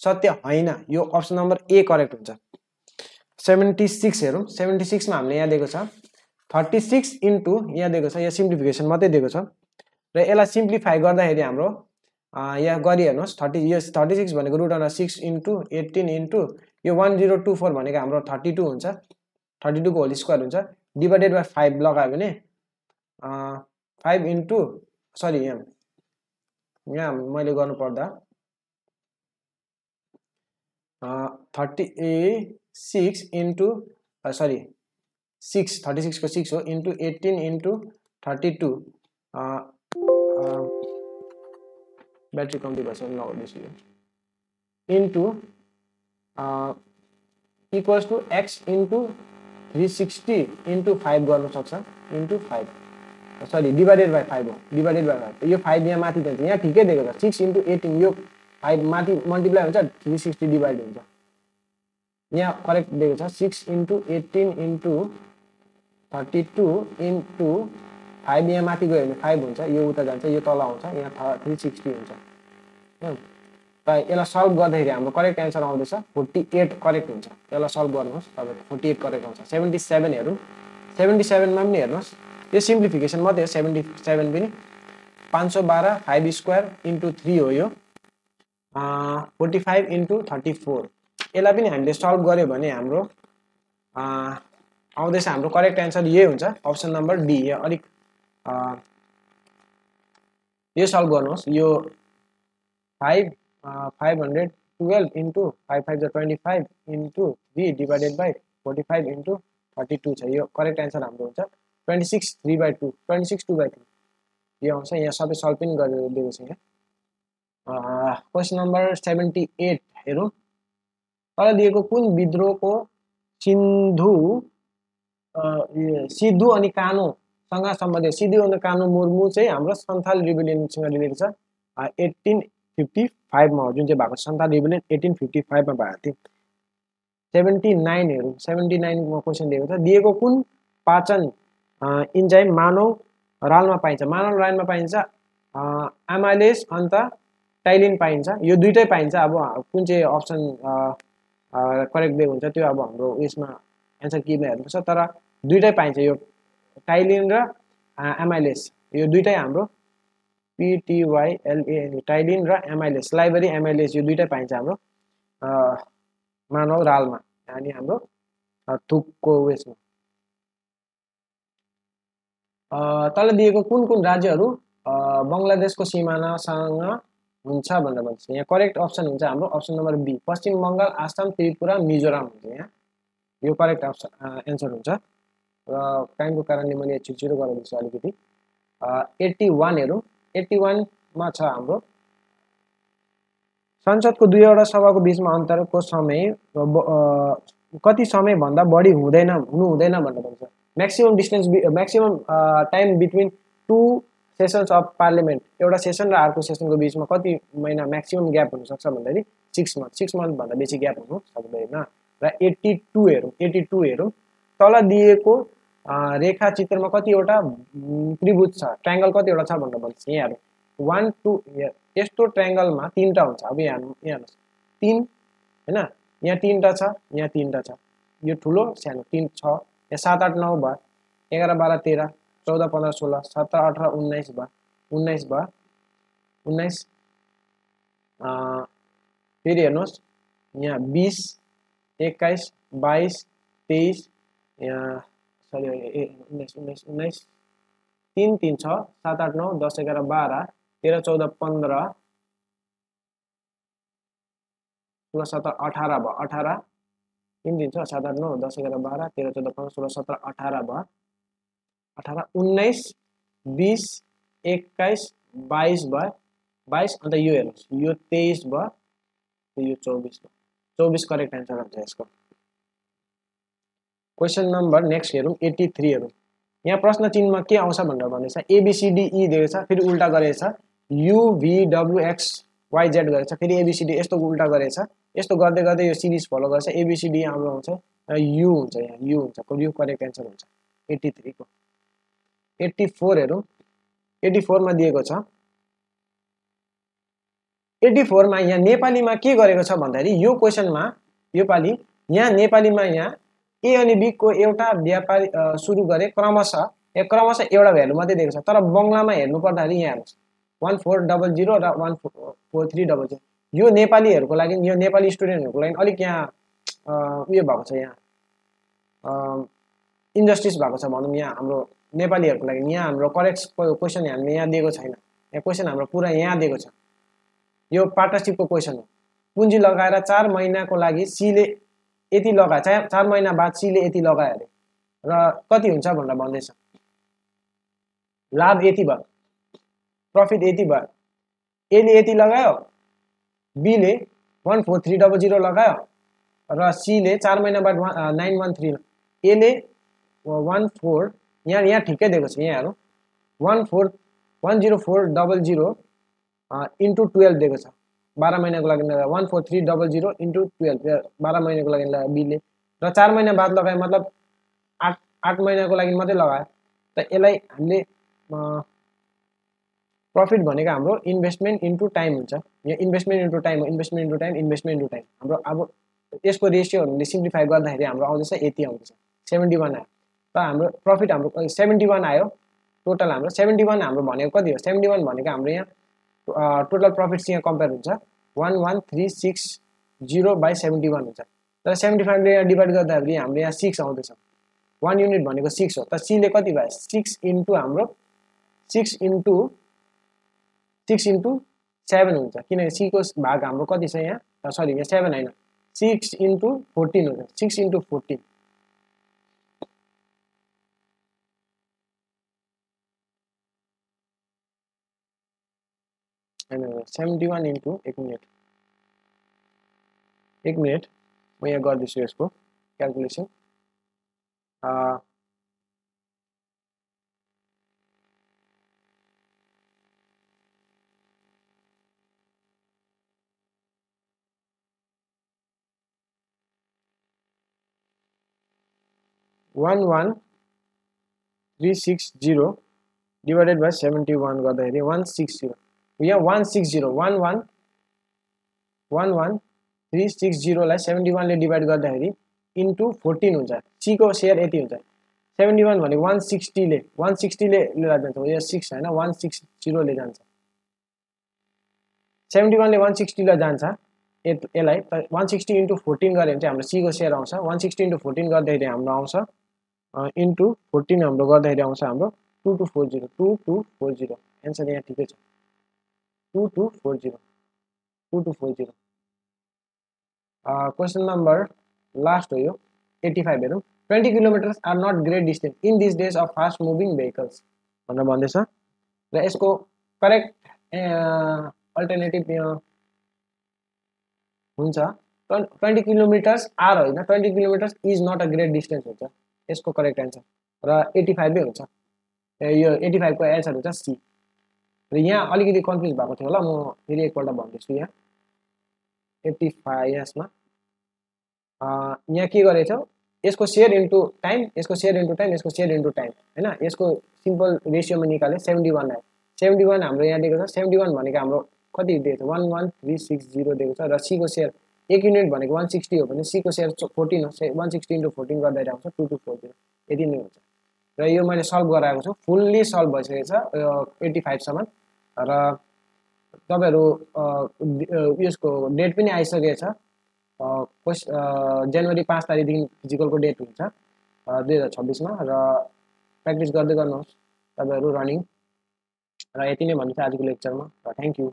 Speaker 1: सत्य हैन। यो अप्सन नम्बर ए करेक्ट हुन्छ। 76 हेरौँ। 76 मा हामीले यहाँ दिएको छ 36 इन्टु यहाँ दिएको छ, यहाँ सिम्प्लिफिकेसन मात्रै दिएको छ र यसलाई सिम्प्लिफाई गर्दाखेरि हाम्रो यहाँ गरी हेर्नुहोस् 36 भनेको रुट अन्डर 6 इन्टु 18 इन्टु यो 1024 भनेको हाम्रो 32 हुन्छ, 32 को होल स्क्वायर हुन्छ, डिभाइडेड बाई 5 लगायो भने 5 इन्टु सरी यहाँ मैले गर्नु पर्दा 36 इन्टु सरी 36 को 6 हो इन्टु 18 इन्टु 32 ब्याट्री कम्ती भएछ नहुँदैछ यो into equals to X into 360 into 5 गर्नु सक्छ, इन्टु 5 सरी डिभाइडेड बाई 5 हो, डिभाइडेड बाई 5। यो 5 यहाँ माथि जान्छ, यहाँ ठिकै दिएको छ 6 इन्टु 18, यो 5 माथि मल्टिप्लाई हुन्छ 360 डिभाइड हुन्छ, यहाँ करेक्ट दिएको छ 6 इन्टु 18 इन्टु 32 इन्टु 5 यहाँ माथि गयो भने 5 हुन्छ, यो उता जान्छ, यो तल आउँछ, यहाँ 360 हुन्छ। त यसलाई सल्भ गर्दाखेरि हाम्रो करेक्ट एन्सर आउँदैछ 48 करेक्ट हुन्छ। यसलाई सल्भ गर्नुहोस् तपाईको 48 करेक्ट आउँछ। 77 हेरौँ। 77 मा पनि हेर्नुहोस् यो सिम्प्लिफिकेसन मात्रै हो, 77 पनि 512 5 स्क्वायर इन्टु 3 हो, यो 45 इन्टु 34। यसलाई पनि हामीले सल्भ गर्यो भने हाम्रो आउँदैछ हाम्रो करेक्ट एन्सर यही हुन्छ, अप्सन नम्बर डी। यहाँ अलिक यो सल्भ गर्नुहोस्, यो 512 into 5 5 25 into 3 divided by 45 into 32 छ, यो करेक्ट एन्सर हाम्रो हुन्छ 26 3/2 26 2/3 यो आउँछ। यहाँ सबै सल्भ पनि गरेर दिएको छ। यहाँ क्वेसन नम्बर 78 हेरौँ। तल दिएको कुन विद्रोहको सिद्धु अनि कानुसँग सम्बन्धित, सिद्धु अनि कानु मुर्मु चाहिँ हाम्रो सन्थाल रिबेलियनसँग रिलेटेड छ, 1855 मा हो जुन चाहिँ भएको सन्थाल रिबेलियन 1855 मा भएको थियो। 79 हेरौँ। 79 मा क्वेसन दिएको छ, दिएको कुन पाचन इन्जाइम मानव रालमा पाइन्छ? मानव रालमा पाइन्छ एमाइलेज अन्त टाइलिन पाइन्छ, यो दुईटै पाइन्छ। अब कुन चाहिँ अप्सन करेक्ट दिएको हुन्छ त्यो अब हाम्रो उयसमा एन्सर किमा हेर्नुपर्छ, तर दुईटै पाइन्छ, यो टाइलिन र एमाइलेज यो दुईटै हाम्रो PTYLAN टाइलिन र एमाइलेज लाइब्रेरी एमाइलेज यो दुईटै पाइन्छ हाम्रो मानव रालमा, यानी हाम्रो थुकको उयसमा। तल दिएको कुन कुन राज्यहरू बङ्गलादेशको सिमानासँग हुन्छ भनेर भन्छ। यहाँ करेक्ट अप्सन हुन्छ हाम्रो अप्सन नम्बर बी, पश्चिम बङ्गाल आसाम त्रिपुरा मिजोराम हुन्छ। यहाँ यो करेक्ट अप्सन एन्सर हुन्छ र टाइमको कारणले मैले छिटो गराउँदैछु अलिकति। 81 हेरौँ। 81 मा छ हाम्रो संसदको दुईवटा सभाको बीचमा अन्तरको समय कति समयभन्दा बढी हुनु हुँदैन भनेर भन्छ। Maximum distance maximum time between two sessions of parliament, एउटा सेसन र अर्को सेसनको बिचमा कति महिना म्याक्सिमम ग्याप हुनसक्छ भन्दाखेरि 6 मन्थ, 6 मन्थभन्दा बेसी ग्याप हुनु सक्दैन। र 82 हेरौँ, 82 हेरौँ, तल दिएको रेखा चित्रमा कतिवटा त्रिभुज छ, ट्रायंगल कतिवटा छ भनेर भन्छ। यहाँ हेरौँ 1 2, यस्तो ट्रायंगलमा 3टा हुन्छ। अब यहाँ हेर्नुहोस् 3 हैन, यहाँ 3टा छ, यहाँ 3टा छ, यो ठुलो सानो 3 छ, यहाँ 7 8 9 भयो, 11 12 13 14 15 16 17 18 19 भयो, 19 भयो, 19 फेरि हेर्नुहोस् यहाँ 20 21 22 23 यहाँ सरी 19 19 19 3 3 6 7 8 9 10 11 12 13 14 15 16 17 18 भयो, 18 3 3 6 7 8 9 10 11 12 13 14 15 16 17 18 भयो, 18 19 20 21 22 भयो, 22 अन्त यो हेर्नुहोस् यो 23 भयो, यो 24 भयो, 24 करेक्ट आन्सर हुन्छ यसको। क्वेसन नम्बर नेक्स्ट हेरौँ 83 हेरौँ। यहाँ प्रश्न चिन्हमा के आउँछ भनेर भनेछ, ABCDE दिएको छ, फेरि उल्टा गरेछ, UVWXYZ गरेछ, फेरि ABCD यस्तो उल्टा गरेछ, यस्तो गर्दै गर्दै यो सिरिज फलो गर्छ, ABCD हाम्रो आउँछ U हुन्छ, यहाँ U हुन्छ, यो करेक्ट आन्सर हुन्छ 83 को। 84 हेरौँ, 84 मा दिएको छ, 84 मा यहाँ नेपालीमा के गरेको छ भन्दाखेरि यो क्वेसनमा यो पाली यहाँ नेपालीमा यहाँ A अनि B को एउटा व्यापारी सुरु गरे क्रमशः एउटा भ्यालु मात्रै दिएको छ, तर बंगलामा हेर्नु पर्दाखेरि यहाँ हेर्नुस् 1400 र 14300, यो नेपालीहरुको लागि, यो नेपाली स्टुडेन्टहरुको लागि अलिक यहाँ उयो भएको छ, यहाँ इन्जस्टिस भएको छ भनौं। यहाँ हाम्रो नेपालीहरुको लागि यहाँ हाम्रो करेक्ट क्वेशन हामीले यहाँ दिएको छैन, यहाँ क्वेशन हाम्रो पुरा यहाँ दिएको छ, यो पार्टनरशिपको क्वेशन हो। पुँजी लगाएर 4 महिनाको लागि C ले यति लगाए, 4 महिना बाद C ले यति लगाए अरे र कति हुन्छ भनेर भन्दैछ। लाभ यति भयो, प्रॉफिट यति भयो, A ले यति लगायो, B ले 14300 लगायो र C ले 4 महिना बाद 913, A ले 14 यहाँ ठिकै दिएको छ, यहाँ हेरौँ 10400 इन्टु 12 दिएको छ, 12 महिनाको लागि 14300 इन्टु 12, 12 महिनाको लागि B ले, र 4 महिना बाद लगाए मतलब 8 महिनाको लागि मात्रै लगायो। त यसलाई हामीले प्रॉफिट भनेको हाम्रो इन्भेस्टमेन्ट इन्टु टाइम हुन्छ, यहाँ इन्भेस्टमेन्ट इन्टु टाइम हो, investment into time, investment into time. हाम्रो अब यसको रेशियोहरूले सिम्प्लिफाई गर्दाखेरि हाम्रो आउँदैछ यति आउँदैछ 71 आयो। त हाम्रो प्रॉफिट हाम्रो 71 आयो, टोटल हाम्रो 71 हाम्रो भनेको कति हो, 71 भनेको हाम्रो यहाँ टोटल प्रॉफिट यहाँ कम्पेयर हुन्छ 11360 बाइ 71 हुन्छ। तर 75 ले डिवाइड गर्दाखेरि हाम्रो यहाँ 6 आउँदैछ, 1 युनिट भनेको 6 हो। त C ले कति भयो, 6 इन्टु हाम्रो 6 इन्टु 7 हुन्छ, किनकि C को भाग हाम्रो कति छ यहाँ, सरी यहाँ 7 हैन, 6 इन्टु 14 हुन्छ, 6 इन्टु 14 हैन 71 इन्टु 1 मिनेट म यहाँ गर्दैछु यसको क्याल्कुलेसन। 11360 डिवाइडेड बाइ 71 गर्दाखेरि 160, यहाँ 11360 लाई 71 ले डिवाइड गर्दाखेरि इन्टु 14 हुन्छ, C को शेयर यति हुन्छ। 71 भनेको 160 ले लिएर जान्छ, यो 6 हैन 160 ले जान्छ, 71 ले 160 ले जान्छ यसलाई। 160 इन्टु 14 गरे भने चाहिँ हाम्रो C को शेयर आउँछ, 160 इन्टु 14 गर्दाखेरि हाम्रो आउँछ इन्टु 14 हाम्रो गर्दाखेरि आउँछ हाम्रो 2240 एन्सर यहाँ ठिकै छ, 2240। क्वेसन नम्बर लास्ट हो यो 85 हेरौँ। 20 kilometres are not great distance in this days of fast moving vehicles भनेर भन्दैछ र यसको करेक्ट अल्टरनेटिभ हुन्छ 20 किलोमिटर्स आर होइन, 20 kilometres is not a great distance हुन्छ यसको करेक्ट एन्सर र 85 हुन्छ। यो 85 को एन्सर हुन्छ सी। र यहाँ अलिकति कन्फ्युज भएको थियो होला, म फेरि एकपल्ट भन्दैछु। यहाँ 85 यसमा यहाँ के गरेछ, यसको सेयर इन्टु टाइम, यसको सेयर इन्टु टाइम, यसको सेयर इन्टु टाइम हैन, यसको सिम्पल रेसियोमा निकाले 71 आयो। 71 हाम्रो यहाँ दिएको छ। 71 भनेको हाम्रो कति दिएको छ, 11360 दिएको छ। र सी को सेयर 1 युनिट भनेको 160 हो भने सी को सेयर 14 हो। 160 इन्टु 14 गर्दा आउँछ 2240। यति नै हुन्छ। र यो मैले सल्भ गराएको छु, फुल्ली सल्भ भइसकेको छ 85 सम्म। र तपाईहरु यसको डेट पनि आइसकेको छ। जनवरी 5 तारिखदेखि फिजिकलको डेट हुन्छ 2026 मा। र प्र्याक्टिस गर्दै गर्नुहोस् तपाईहरु रनिङ। र यति नै भन्छु आजको लेक्चरमा। Thank you.